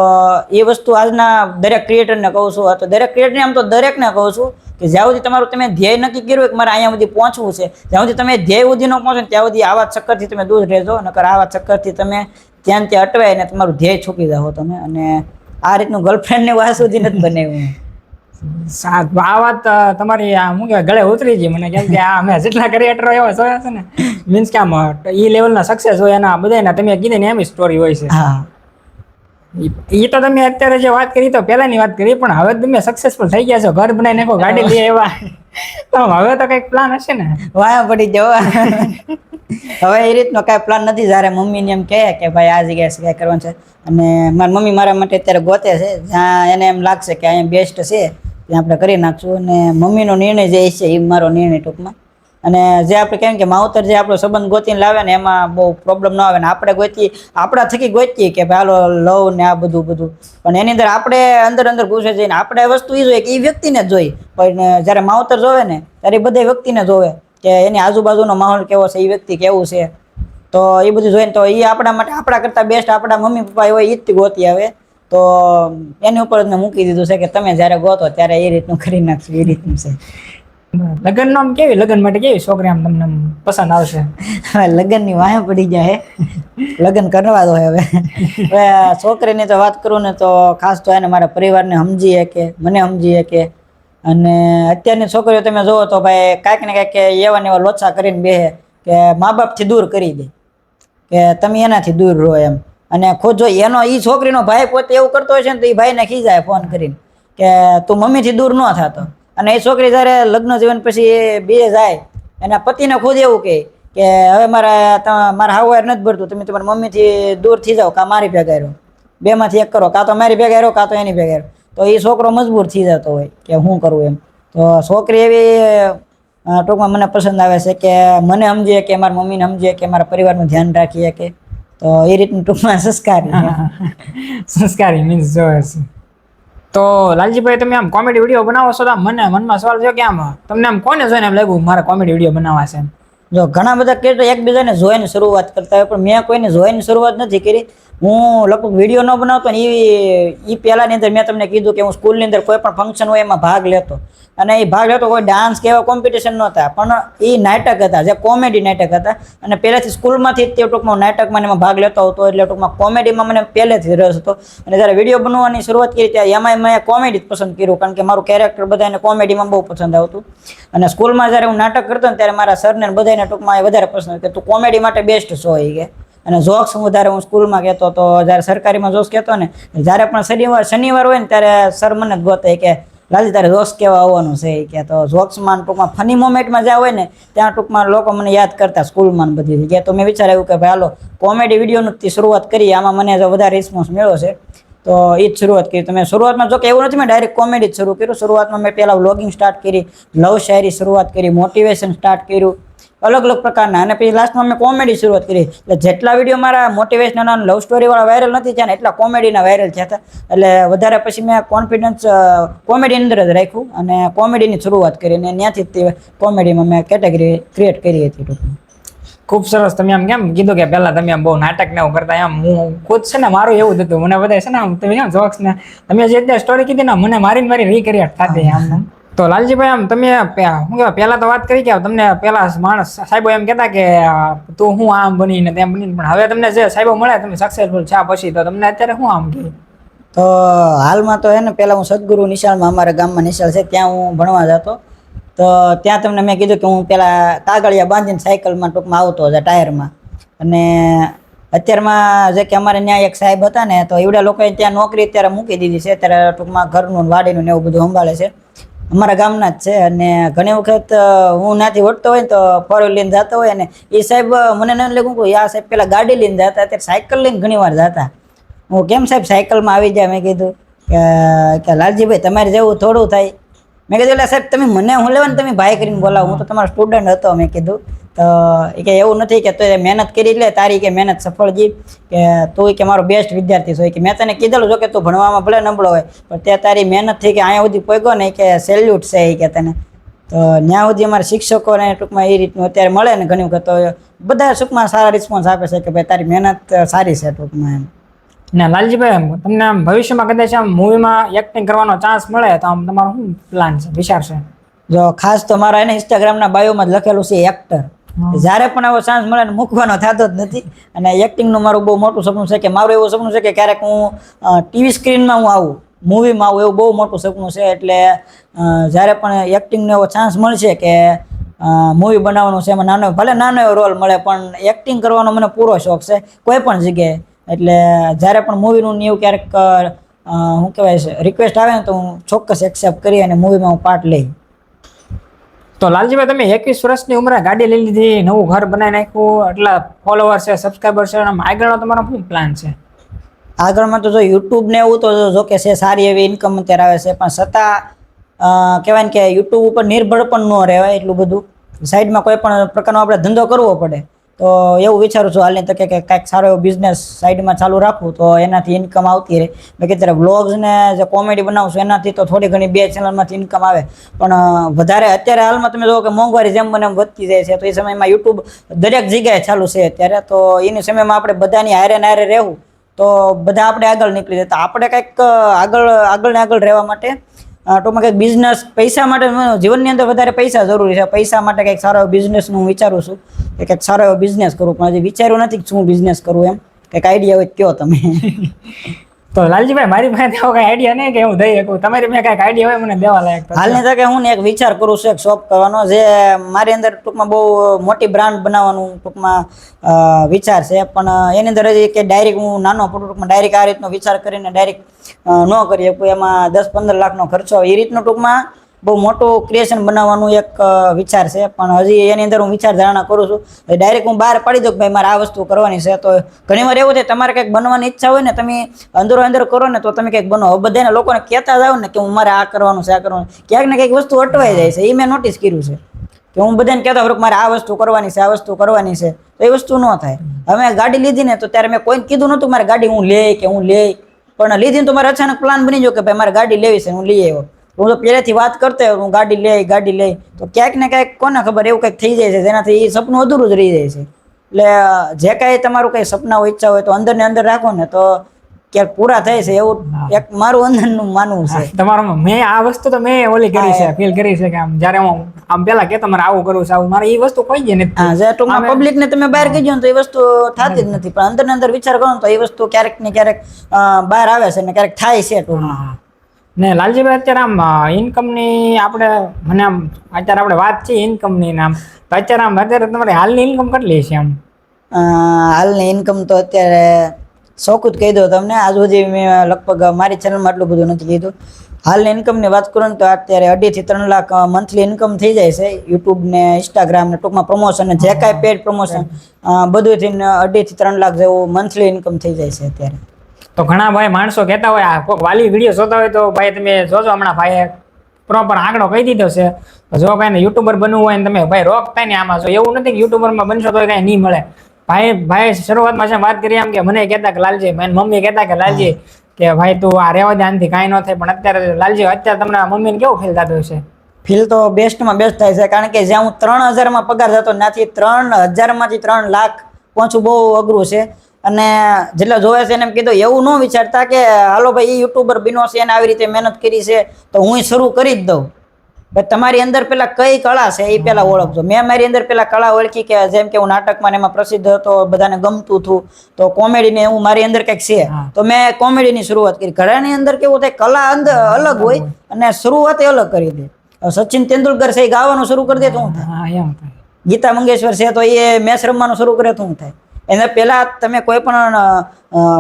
એ વસ્તુ આજના દરેક ક્રિએટરને કહું છું, તો દરેક ક્રિએટરને આમ તો દરેકને કહું છું કે જ્યાં સુધી તમારું તમે ધ્યેય નક્કી કર્યું હોય કે મારે અહીંયા સુધી પહોંચવું છે, જ્યાં સુધી તમે ધ્યેય સુધી ન પહોંચો ને ત્યાં સુધી આવા ચક્કરથી તમે દૂર રહેજો, નકર આવા ચક્કરથી તમે ત્યાં અટવાય ને તમારું ધ્યેય છૂપી જાઓ તમે. અને આ રીતનું ગર્લફ્રેન્ડને વાસ સુધી નથી બનાવ્યું. આ વાત તમારી આ શું કહેવાય ગળે ઉતરી ગઈ મને, કેમ કે આ અમે જેટલા ક્રિએટરો એવા જોયા છે ને, મીન્સ કે આમ ઈ લેવલના સક્સેસ હોય એના બધાના તમે કીધી ને એમ સ્ટોરી હોય છે. હા એ તો તમે અત્યારે જે વાત કરી તો પહેલાની વાત કરી, પણ હવે તમે સક્સેસફુલ થઈ ગયા છો, ઘર બનાવી નાખો, ગાડી લઈ એવા, તો હવે તો કઈક પ્લાન હશે ને? વાયા પડી જવા. હવે એ રીતનો કાંઈ પ્લાન નથી. જ્યારે મમ્મીને એમ કહે કે ભાઈ આ જગ્યાએ શું કાંઈ કરવાનું છે, અને મારી મમ્મી મારા માટે અત્યારે ગોતે છે જ્યાં એને એમ લાગશે કે અહીંયા બેસ્ટ છે ત્યાં આપણે કરી નાખશું. અને મમ્મીનો નિર્ણય જે છે એ મારો નિર્ણય ટૂંકમાં. અને જે આપણે કહેવાય કે માવતર જે આપણો સંબંધ ગોતીને લાવે ને એમાં બહુ પ્રોબ્લેમ ન આવે ને, આપણે ગોતીએ આપણા થકી ગોતીએ કે ભાઈ હાલો લવ ને આ બધું પણ એની અંદર આપણે અંદર ઘૂસે જઈને આપણે વસ્તુ એ જોઈએ કે એ વ્યક્તિને જ જોઈ, પણ જ્યારે માવતર જોવે ને ત્યારે એ બધા વ્યક્તિને જોવે કે એની આજુબાજુનો માહોલ કેવો છે, એ વ્યક્તિ કેવું છે. તો એ બધું જોઈને તો એ આપણા માટે આપણા કરતાં બેસ્ટ આપણા મમ્મી પપ્પા હોય એ જ ગોતી આવે. તો એની ઉપર જ મેં મૂકી દીધું છે કે તમે જ્યારે ગોતો ત્યારે એ રીતનું કરી નાખશું, એ રીતનું છે. લગ્ન નો કેવી, લગ્ન માટે કેવી છોકરી આમ તમને પસંદ આવશે? હવે લગ્નની વાહે પડી જાય, લગ્ન કરવા દો હવે. હવે છોકરીની તો વાત કરું ને તો ખાસ તો એને મારા પરિવારને સમજીએ કે મને સમજીએ કે, અને અત્યારની છોકરીઓ તમે જોવો તો ભાઈ કાંઈક ને કાંઈક એવા ને એવા લોચા કરીને બેસે કે મા બાપથી દૂર કરી દે કે તમે એનાથી દૂર રહો એમ. અને ખુદ જો એનો એ છોકરીનો ભાઈ પોતે એવું કરતો હોય છે ને તો એ ભાઈને ખીજાય ફોન કરીને કે તું મમ્મીથી દૂર ન થતો. અને એ છોકરી જ્યારે લગ્ન જીવન પછી એ બે જાય એના પતિને ખુદ એવું કહે કે હવે મારા હાવવાર નથી ભરતું, તમે તમારા મમ્મીથી દૂર થઈ જાઓ, કાં મારી ભેગા રહો, બેમાંથી એક કરો, કાં તો મારી ભેગા રહો કાં તો એની ભેગા રહો. તો એ છોકરો મજબૂર થઈ જતો હોય કે શું કરવું એમ. તો છોકરી એવી ટૂંકમાં મને પસંદ આવે છે કે મને સમજીએ કે મારા મમ્મીને સમજીએ કે મારા પરિવારનું ધ્યાન રાખીએ કે, તો એ રીતનું ટૂંકમાં સંસ્કારી મીન્સ જોવે છે. તો લાલજીભાઈ તમે આમ કોમેડી વિડીયો બનાવો છો તો મને મનમાં સવાલ થયો કે આમ તમને આમ કોને જોઈને એમ લાગ્યું મારે કોમેડી વિડીયો બનાવવા છે? જો ઘણા બધા ક્રિએટર એકબીજાને જોઈને શરૂઆત કરતા હોય, પણ મેં કોઈને જોઈને શરૂઆત નથી કરી. હું લગભગ વિડીયો ન બનાવતો ને એ પહેલાંની અંદર મેં તમને કીધું કે હું સ્કૂલની અંદર કોઈ પણ ફંક્શન હોય એમાં ભાગ લેતો, અને એ ભાગ લેતો કોઈ ડાન્સ કે એવા કોમ્પિટિશન નહોતા, પણ એ નાટક હતા, જે કોમેડી નાટક હતા. અને પહેલેથી સ્કૂલમાંથી જ તે ટૂંકમાં નાટકમાં એમાં ભાગ લેતો હતો, એટલે ટૂંકમાં કોમેડીમાં મને પહેલેથી રસ હતો. અને જ્યારે વિડીયો બનાવવાની શરૂઆત કરી ત્યારે એમાં મેં કોમેડી જ પસંદ કર્યું, કારણ કે મારું કેરેક્ટર બધાને કોમેડીમાં બહુ પસંદ આવતું. અને સ્કૂલમાં જ્યારે હું નાટક કરતો ને ત્યારે મારા સરને બધાને ટૂંકમાં વધારે પસંદ કે તું કોમેડી માટે બેસ્ટ છો એ કે. અને જોક્સ હું વધારે હું સ્કૂલમાં કહેતો તો, જ્યારે સરકારીમાં જોક્સ કહેતો ને, જ્યારે પણ શનિવાર હોય ને ત્યારે સર મને જ ગોતે કે લાલજી તારે જોક્સ કેવા આવવાનું છે કે. તો જોક્સમાં ટૂંકમાં ફની મોમેન્ટમાં જ્યાં હોય ને ત્યાં ટૂંકમાં લોકો મને યાદ કરતા સ્કૂલમાં બધી જગ્યાએ. તો મેં વિચાર્યું કે ભાઈ હાલો કોમેડી વિડીયોની શરૂઆત કરી, આમાં મને જો વધારે રિસ્પોન્સ મળ્યો છે તો એ જ શરૂઆત કરી. તો મેં શરૂઆતમાં જો કે એવું નથી મેં ડાયરેક્ટ કોમેડી જ શરૂ કર્યું. શરૂઆતમાં મેં પહેલાં વ્લોગિંગ સ્ટાર્ટ કરી, લવ શાયરી શરૂઆત કરી, મોટિવેશન સ્ટાર્ટ કર્યું, અલગ અલગ પ્રકારના, અને પછી લાસ્ટમાં મેં કોમેડી શરૂઆત કરી. એટલે જેટલા વિડીયો મારા મોટિવેશનલ અને લવ સ્ટોરીવાળા વાયરલ નથી થયા ને એટલા કોમેડીના વાયરલ થયા હતા. એટલે વધારે પછી મેં કોન્ફિડન્સ કોમેડીની અંદર જ રાખ્યું અને કોમેડીની શરૂઆત કરી, અને ત્યાંથી જ કોમેડીમાં મેં કેટેગરી ક્રિએટ કરી હતી ટૂંકમાં. ખૂબ સરસ. તમે આમ કેમ કીધું કે પહેલા તમે આમ બહુ નાટક ને એવું કરતા, એમ હું ખુદ છે ને મારું એવું જ હતું. મને બધા છે ને આમ તમે કેમ જોક્સ ને તમે જે અત્યારે સ્ટોરી કીધી ને મને મારી રીક્રિએટ થતી આમ. તો લાલજીભાઈ આમ તમે શું કહેવાય પહેલા તો વાત કરી કે તમને પેલા માણસ સાહેબો એમ કહેતા કે તું હું આમ બનીને તેમ બનીને, પણ હવે તમને જે સાહેબો મળે તમે સક્સેસફુલ છે પછી, તો તમને અત્યારે શું આમ કહે? તો હાલમાં તો હે ને પહેલાં હું સદગુરુ નિશાળમાં અમારા ગામમાં નિશાળ છે ત્યાં હું ભણવા જતો. તો ત્યાં તમને મેં કીધું કે હું પહેલાં કાગળિયા બાંધીને સાયકલમાં ટૂંકમાં આવતો હતો ટાયરમાં. અને અત્યારમાં જે કે અમારે ત્યાં એક સાહેબ હતા ને, તો એવડા લોકોએ ત્યાં નોકરી અત્યારે મૂકી દીધી છે. અત્યારે ટૂંકમાં ઘરનું વાડીનું ને એવું બધું સંભાળે છે, અમારા ગામના જ છે. અને ઘણી વખત હું ત્યાંથી વળતો હોય ને તો ફોર વ્હીલ લઈને જતો હોય, અને એ સાહેબ મને ન લાગ્યું કે આ સાહેબ પહેલાં ગાડી લઈને જતા, અત્યારે સાયકલ લઈને ઘણી વાર જતા. હું કેમ સાહેબ સાયકલમાં આવી જાય? મેં કીધું કે લાલજીભાઈ તમારે જેવું થોડું થાય. મેં કીધું એટલે સાહેબ તમે મને હું લેવા ને તમે ભાઈ કરીને બોલાવો, હું તો તમારો સ્ટુડન્ટ હતો. મેં કીધું તો એ કે એવું નથી કે તું મહેનત કરી લે, તારી કે મહેનત સફળ જી, કે તું કે મારો બેસ્ટ વિદ્યાર્થી છો કે. મેં તને કીધેલું જો કે તું ભણવામાં ભલે નબળો હોય પણ ત્યાં તારી મહેનત થઈ કે અહીંયા સુધી પહોંચ્યો ને કે સેલ્યુટ છે એ કે તને. તો ત્યાં સુધી અમારા શિક્ષકોને ટૂંકમાં એ રીતનું અત્યારે મળે ને ઘણી વખત, તો બધા ટૂંકમાં સારા રિસ્પોન્સ આપે છે કે ભાઈ તારી મહેનત સારી છે ટૂંકમાં એમ. ના લાલજીભાઈ તમને આમ ભવિષ્યમાં કદાચ આમ મૂવીમાં એક્ટિંગ કરવાનો ચાન્સ મળે તો આમ તમારો શું પ્લાન છે, વિચાર છે? જો ખાસ તો મારા એને ઇન્સ્ટાગ્રામના બાયોમાં જ લખેલું છે એક્ટર. જ્યારે પણ આવો ચાન્સ મળે ને મૂકવાનો થતો જ નથી. અને એક્ટિંગનું મારું બહુ મોટું સપનું છે કે મારું એવું સપનું છે કે ક્યારેક હું ટીવી સ્ક્રીનમાં હું આવું, મૂવીમાં આવું એવું બહુ મોટું સપનું છે. એટલે જ્યારે પણ એક્ટિંગનો એવો ચાન્સ મળશે કે મૂવી બનાવવાનું છે, એમાં ભલે નાનો એવો રોલ મળે પણ એક્ટિંગ કરવાનો મને પૂરો શોખ છે કોઈ પણ જગ્યાએ. એટલે જ્યારે પણ મૂવીનું એવું ક્યારેક શું કહેવાય છે રિક્વેસ્ટ આવે ને તો હું ચોક્કસ એક્સેપ્ટ કરી અને મૂવીમાં હું પાર્ટ લઈ. તો લાલજીભાઈ, તમે 21 વર્ષની ઉંમરે ગાડી લઈ લીધી, નવું ઘર બનાવી નાખ્યું, એટલા ફોલોવર છે, સબસ્ક્રાઈબર છે, આગળનો તમારો શું પ્લાન છે? આગળમાં તો જો યુટ્યુબ ને એવું તો જો કે છે, સારી એવી ઇન્કમ અત્યારે આવે છે, પણ છતાં કહેવાય ને કે યુટ્યુબ ઉપર નિર્ભર પણ ન રહેવાય એટલું બધું. સાઈડમાં કોઈ પણ પ્રકારનો આપણે ધંધો કરવો પડે. તો એવું વિચારું છું હાલની તકે કે કાંઈક સારો એવો બિઝનેસ સાઈડમાં ચાલુ રાખવું તો એનાથી ઇન્કમ આવતી રહે. બાકી અત્યારે વ્લોગ્સ ને જે કોમેડી બનાવશું એનાથી તો થોડી ઘણી 2 ચેનલમાંથી ઇન્કમ આવે, પણ વધારે અત્યારે હાલમાં તમે જો કે મોંઘવારી જેમ બને એમ વધતી જાય છે, તો એ સમયમાં યુટ્યુબ દરેક જગ્યાએ ચાલુ છે અત્યારે. તો એની સમયમાં આપણે બધાની હારે રહેવું તો બધા આપણે આગળ નીકળી જાય. તો આપણે કંઈક આગળ રહેવા માટે ટૂંકમાં કંઈક બિઝનેસ, પૈસા માટે જીવનની અંદર વધારે પૈસા જરૂરી છે. પૈસા માટે કંઈક સારો એવો બિઝનેસનું હું વિચારું છું કે કંઈક સારો એવો બિઝનેસ કરું, પણ હજી વિચાર્યું નથી કે શું બિઝનેસ કરું એમ. કંઈક આઈડિયા હોય કયો તમે. તો લાલજીભાઈ, મારી પાસે એવો કઈ આઈડિયા નહીં કે હું દઈ શકું. તમારી પાસે કઈક આઈડિયા હોય મને દેવા લાયક? હાલની તકે હું એક વિચાર કરું છું એક શોપ કરવાનો, જે મારી અંદર ટૂંકમાં બહુ મોટી બ્રાન્ડ બનાવવાનું ટૂંકમાં વિચાર છે. પણ એની અંદર હજી કે ડાયરેક્ટ હું નાનો ટૂંકમાં ડાયરેક્ટ આ રીતનો વિચાર કરીને ડાયરેક્ટ ન કરી શકું. એમાં 10-15 લાખનો ખર્ચો આવે એ રીતનું ટૂંકમાં બહુ મોટું ક્રિએશન બનાવવાનું એક વિચાર છે. પણ હજી એની અંદર હું વિચારધારણા કરું છું. ડાયરેક્ટ હું બહાર પાડી દઉં કે ભાઈ મારે આ વસ્તુ કરવાની છે. તો ઘણીવાર એવું થાય તમારે કંઈક બનવાની ઈચ્છા હોય ને, તમે અંદર કરો ને તો તમે કંઈક બનો. બધાને લોકોને કહેતા જાવ ને કે હું મારે આ કરવાનું છે, આ કરવાનું, ક્યાંક ને કંઈક વસ્તુ અટવાઈ જાય છે. એ મેં નોટિસ કર્યું છે કે હું બધાને કહેતા હોઉં મારે આ વસ્તુ કરવાની છે, આ વસ્તુ કરવાની છે, તો એ વસ્તુ ન થાય. હવે ગાડી લીધી ને તો ત્યારે મેં કોઈને કીધું નહોતું મારે ગાડી હું લે, પણ લીધી તો મારે અચાનક પ્લાન બની ગયો કે ભાઈ મારે ગાડી લેવી છે, હું લઈ આવ્યો. હું તો પહેલેથી વાત કરતો હોય હું ગાડી લઈ, તો ક્યાંક ને ક્યાંક કોને ખબર એવું કંઈક થઈ જાય છે જેનાથી એ સપનું અધૂરું જ રહી જાય છે. એટલે જે કાંઈ તમારું કંઈ સપના હોય, ઈચ્છા હોય તો અંદર ને અંદર રાખો ને તો ક્યાંક પૂરા થાય છે, એવું એક મારું અંદરનું માનવું છે. તમારું મેં આ વસ્તુ તો મેં ઓલી કરી છે, ફીલ કરી છે કે આમ જ્યારે હું આમ પેલા કે તમારે આવું કરવું છે, આવું મારે એ વસ્તુ કોઈ જ નથી. હા, જે ટૂંકમાં પબ્લિક ને તમે બહાર કીધું ને તો એ વસ્તુ થતી જ નથી, પણ અંદર ને અંદર વિચાર કરો તો એ વસ્તુ ક્યારેક ને ક્યારેક બહાર આવે છે ને ક્યારેક થાય છે ટૂંકમાં. ને લાલજીભાઈ, અત્યારે આમ ઇન્કમની મને આમ અત્યારે આપણે વાત છે ઇન્કમની નામ, તો અત્યારે તમારી હાલની ઇન્કમ કેટલી છે? આમ હાલની ઇન્કમ તો અત્યારે ચોખ્ખું જ કહી દઉં તમને, આજ સુધી મેં લગભગ મારી ચેનલમાં આટલું બધું નથી કીધું. હાલની ઇન્કમની વાત કરું ને તો અત્યારે 2.5 થી 3 લાખ મંથલી ઇન્કમ થઈ જાય છે. યુટ્યુબ ને ઇન્સ્ટાગ્રામ ને ટૂંકમાં પ્રમોશન ને જે કાંઈ પેડ પ્રમોશન બધું થઈને 2.5 થી 3 લાખ જેવું મંથલી ઇન્કમ થઈ જાય છે અત્યારે. તો ઘણા ભાઈ માણસો કહેતા હોય, કોઈ વાલી વિડીયો જોતા હોય તો ભાઈ તમે જોજો, હમણાં ભાઈએ પ્રોપર આંકડો કહી દીધો છે. જો કાંઈ યુટ્યુબર બનવું હોય ને તમે ભાઈ રોક થાય ને આમાં, જો એવું નથી કે યુટ્યુબરમાં બનશો તો કાંઈ નહીં મળે. ભાઈ શરૂઆતમાં છે વાત કરી આમ કે મને કહેતા કે લાલજી, મારી મમ્મી કહેતા કે લાલજી કે ભાઈ તું આ રહેવા દે, આનાથી કાંઈ ન થાય. પણ અત્યારે લાલજી, અત્યારે તમને મમ્મીને કેવું ફીલ થતું હશે? ફીલ તો બેસ્ટમાં બેસ્ટ થાય છે, કારણ કે જ્યાં હું 3000 પગાર થતો ત્યાંથી 3000 માંથી 3 લાખ પહોંચવું બહુ અઘરું છે. અને જેટલા જોવે છે એને એમ કીધું એવું ન વિચારતા કે હાલો ભાઈ એ યુટ્યુબર બન્યો છે, એને આવી રીતે મહેનત કરી છે તો હું શરૂ કરી જ દઉં. તમારી અંદર પેલા કઈ કળા છે એ પેલા ઓળખજો. મેં મારી અંદર પેલા કળા ઓળખી કે જેમ કે હું નાટકમાં એમાં પ્રસિદ્ધ હતો, બધાને ગમતું હતું, તો કોમેડીને એવું મારી અંદર કંઈક છે, તો મેં કોમેડીની શરૂઆત કરી. ઘણાની અંદર કેવું થાય, કલા અંદર અલગ હોય અને શરૂઆત અલગ કરી દે. સચિન તેંડુલકર છે એ ગાવાનું શરૂ કરી દે તો શું થાય? ગીતા મંગેશ્વર છે તો એ મેચ રમવાનું શરૂ કરે તો શું થાય? એને પહેલા તમે કોઈ પણ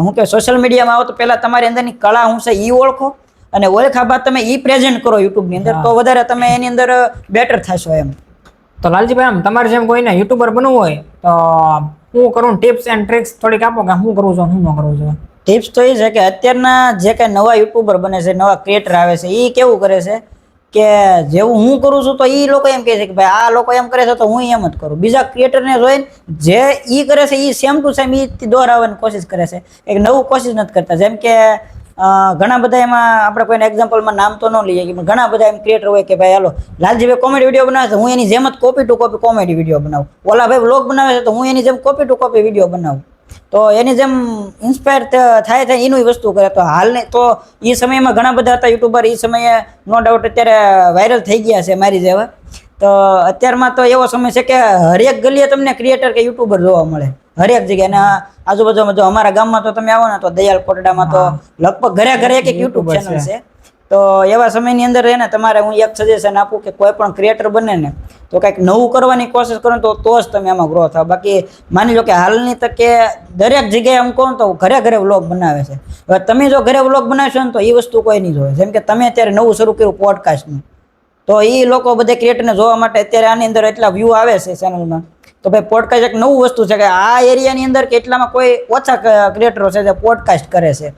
હું કે સોશિયલ મીડિયામાં આવો તો પહેલા તમારી અંદરની કળા શું છે એ ઓળખો, અને ઓળખા બાદ તમે ઈ પ્રેઝન્ટ કરો યુટ્યુબની અંદર, તો વધારે તમે એની અંદર બેટર થશો એમ. તો લાલજીભાઈ, આમ તમારે જેમ કોઈને યુટ્યુબર બનવું હોય તો હું કરું, ટિપ્સ એન્ડ ટ્રિક્સ થોડીક આપો કે શું કરવું છે, શું ન કરવું છે? ટિપ્સ તો એ છે કે અત્યારના જે કાંઈ નવા યુટ્યુબર બને છે, નવા ક્રિએટર આવે છે, એ કેવું કરે છે કે જેવું હું કરું છું તો એ લોકો એમ કહે છે કે ભાઈ આ લોકો એમ કરે છે તો હું એમ જ કરું. બીજા ક્રિએટરને જોઈને જે એ કરે છે એ સેમ ટુ સેમ એ દોહરાવવાની કોશિશ કરે છે, એક નવું કોશિશ નથી કરતા. જેમ કે ઘણા બધા એમાં આપણે કોઈને એક્ઝામ્પલમાં નામ તો ન લઈએ, પણ ઘણા બધા એમ ક્રિએટર હોય કે ભાઈ હાલો લાલજીભાઈ કોમેડી વિડીયો બનાવે છે, હું એની જેમ જ copy to copy comedy video બનાવું. ઓલા ભાઈ વ્લોગ બનાવે છે તો હું એની જેમ કોપી ટુ કોપી વિડીયો બનાવું. તો એની જેમ ઇન્સ્પાયર થાય એનું વસ્તુ કરે. તો હાલને તો એ સમયમાં ઘણા બધા હતા યુટ્યુબર, એ સમયે નો ડાઉટ અત્યારે વાયરલ થઈ ગયા છે મારી જેવા. તો અત્યારમાં તો એવો સમય છે કે હરેક ગલીએ તમને ક્રિએટર કે યુટ્યુબર જોવા મળે, હરેક જગ્યાએ અને આજુબાજુમાં જો અમારા ગામમાં તો તમે આવો ને તો દયાલ કોટડામાં તો લગભગ ઘરે ઘરે એક યુટ્યુબ ચેનલ છે. તો એવા સમયની અંદર એને તમારે હું એક સજેશન આપું કે કોઈ પણ ક્રિએટર બને ને તો કંઈક નવું કરવાની કોશિશ કરો તો જ તમે આમાં ગ્રો થાવ. બાકી માની લો કે હાલની તકે દરેક જગ્યાએ એમ કહું તો ઘરે ઘરે વ્લોગ બનાવે છે. હવે તમે જો ઘરે વ્લોગ બનાવશો ને તો એ વસ્તુ કોઈ નહીં જોવે. જેમ કે તમે અત્યારે નવું શરૂ કર્યું પોડકાસ્ટનું, તો એ લોકો બધા ક્રિએટરને જોવા માટે અત્યારે આની અંદર એટલા વ્યૂ આવે છે ચેનલમાં. તો ભાઈ પોડકાસ્ટ એક નવું વસ્તુ છે કે આ એરિયાની અંદર કે એટલામાં કોઈ ઓછા ક્રિએટરો છે જે પોડકાસ્ટ કરે છે.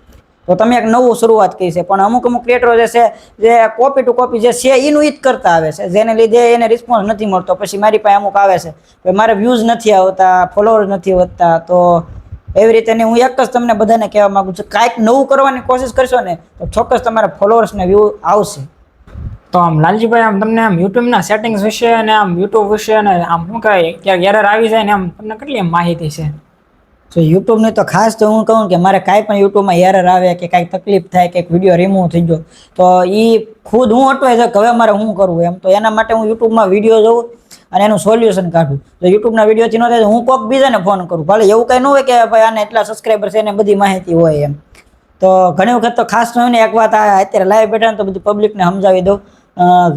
તો તમે એક નવું શરૂઆત કરી છે. પણ અમુક ક્રિએટરો જે છે જે કોપી ટુ કોપી જે છે એનું ઈ જ કરતા આવે છે, જેને લીધે એને રિસ્પોન્સ નથી મળતો. પછી મારી પાસે અમુક આવે છે કે મારે વ્યૂઝ નથી આવતા, ફોલોઅર્સ નથી વધતા. તો એવી રીતે હું એક જ તમને બધાને કહેવા માંગુ છું, કાંઈક નવું કરવાની કોશિશ કરશો ને તો ચોક્કસ તમારા ફોલોઅર્સ ને વ્યૂ આવશે. તો આમ લાલજીભાઈ, આમ તમને આમ યુટ્યુબના સેટિંગ્સ વિશે અને આમ યુટ્યુબ વિશે અને આમ શું કહેવાય ક્યાંક એરર આવી જાય ને આમ તમને કેટલી માહિતી છે? તો યુટ્યુબની તો ખાસ તો હું કહું કે મારે કાંઈ પણ યુટ્યુબમાં એરર આવે કે કાંઈ તકલીફ થાય કે વિડીયો રિમૂવ થઈ ગયો તો એ ખુદ હું અટવાઈ જાય કે હવે મારે શું કરવું એમ. તો એના માટે હું યુટ્યુબમાં વિડીયો જોઉં અને એનું સોલ્યુશન કાઢું. તો યુટ્યુબના વિડીયોથી ન થાય હું કોઈક બીજાને ફોન કરું. ભલે એવું કંઈ ન હોય કે ભાઈ આને એટલા સબસ્ક્રાઈબર છે એને બધી માહિતી હોય એમ. તો ઘણી વખત તો ખાસ તો ને એક વાત અત્યારે લાઈવ બેઠા તો બધી પબ્લિકને સમજાવી દઉં.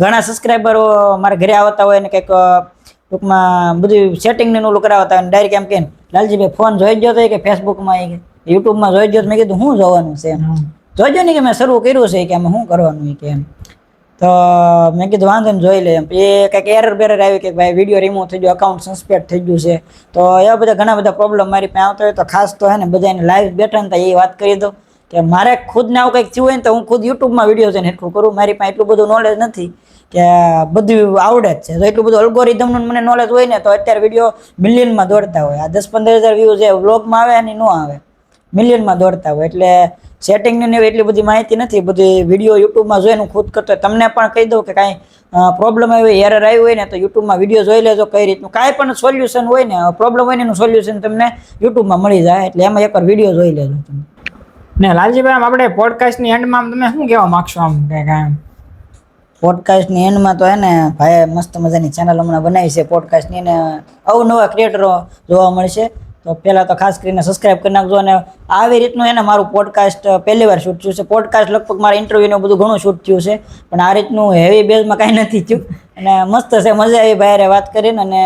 ઘણા સબસ્ક્રાઈબરો મારા ઘરે આવતા હોય ને કંઈક ટૂંકમાં બધું સેટિંગને ઓલું કરાવતા હોય ડાયરેક્ટ એમ કે લાલજીભાઈ ફોન જોઈ ગયો તો કે ફેસબુકમાં યુટ્યુબમાં જોઈ ગયો. મેં કીધું શું જોવાનું છે એમ, જોઈજો ને કે મેં શરૂ કર્યું છે કે અમે શું કરવાનું કે એમ. તો મેં કીધું વાંધો ને જોઈ લે એમ. એ કંઈક એરર બેરર આવી કે ભાઈ વિડીયો રિમૂવ થઈ ગયો, અકાઉન્ટ સસ્પેન્ડ થઈ ગયું છે. તો એવા બધા ઘણા બધા પ્રોબ્લેમ મારી પાસે આવતા હોય. તો ખાસ તો હે ને બધાને લાઈવ બેઠા ને એ વાત કરી દો કે મારે ખુદને આવું કંઈક થયું હોય ને તો હું ખુદ યુટ્યુબમાં વિડીયો છે ને એટલું કરું. મારી પાસે એટલું બધું નોલેજ નથી કે બધું આવડે જ છે. તો એટલું બધું અલ્ગોરિધમનું મને નોલેજ હોય ને તો અત્યારે વિડીયો મિલિયનમાં દોડતા હોય. આ 10-15 હજાર વ્યૂ જે વ્લોગમાં આવે એની ન આવે, મિલિયનમાં દોડતા હોય. એટલે સેટિંગની એટલી બધી માહિતી નથી. બધી વિડીયો યુટ્યુબમાં જોઈને હું ખુદ કરતો. તમને પણ કહી દઉં કે કાંઈ પ્રોબ્લેમ આવી હોય, એરર આવી હોય ને તો યુટ્યુબમાં વિડીયો જોઈ લેજો કઈ રીતનું. કાંઈ પણ સોલ્યુશન હોય ને, પ્રોબ્લેમ હોય ને એનું સોલ્યુશન તમને યુટ્યુબમાં મળી જાય. એટલે એમાં એકવાર વિડીયો જોઈ લેજો તમે. ને લાલજીભાઈ, આમ આપણે પોડકાસ્ટની એન્ડમાં તમે શું કહેવા માગશો? આમ કે કાંઈ પોડકાસ્ટની એન્ડમાં તો હે ને ભાઈ મસ્ત મજાની ચેનલ હમણાં બનાવી છે પોડકાસ્ટની, ને અવનવા ક્રિએટરો જોવા મળશે. તો પહેલાં તો ખાસ કરીને સબસ્ક્રાઈબ કરી નાખજો. અને આવી રીતનું એને મારું પોડકાસ્ટ પહેલી વાર શૂટ થયું છે. પોડકાસ્ટ લગભગ મારા ઇન્ટરવ્યૂને બધું ઘણું શૂટ થયું છે, પણ આ રીતનું હેવી બેઝમાં કાંઈ નથી થયું. અને મસ્ત છે, મજા આવી ભાઈ વાત કરીને. અને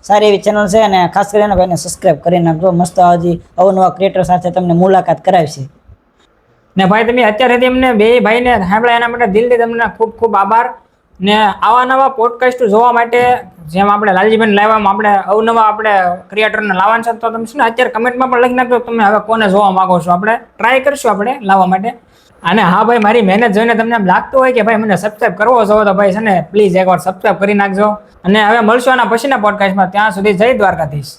સારી એવી ચેનલ છે. અને ખાસ કરીને ભાઈને સબસ્ક્રાઈબ કરી નાખજો. મસ્ત હજી અવનવા ક્રિએટર સાથે તમને મુલાકાત કરાવશે. ને ભાઈ તમે અત્યારે એમને બે ભાઈને સાંભળ્યા એના માટે દિલથી તમને ખૂબ ખૂબ આભાર. ને આવા નવા પોડકાસ્ટ જોવા માટે જેમ આપણે લાલજીભાઈને લાવવામાં આપણે અવનવા આપણે ક્રિએટરને લાવવાનું છે, તો તમે શું ને અત્યારે કમેન્ટમાં પણ લખી નાખજો તમે હવે કોને જોવા માંગો છો. આપણે ટ્રાય કરશું આપણે લાવવા માટે. અને હા ભાઈ, મારી મહેનત જોઈને તમને એમ લાગતું હોય કે ભાઈ મને સબસ્ક્રાઈબ કરવો છો તો ભાઈ છે ને પ્લીઝ એકવાર સબસ્ક્રાઈબ કરી નાખજો. અને હવે મળશું આના પછીના પોડકાસ્ટમાં. ત્યાં સુધી જય દ્વારકાધીશ.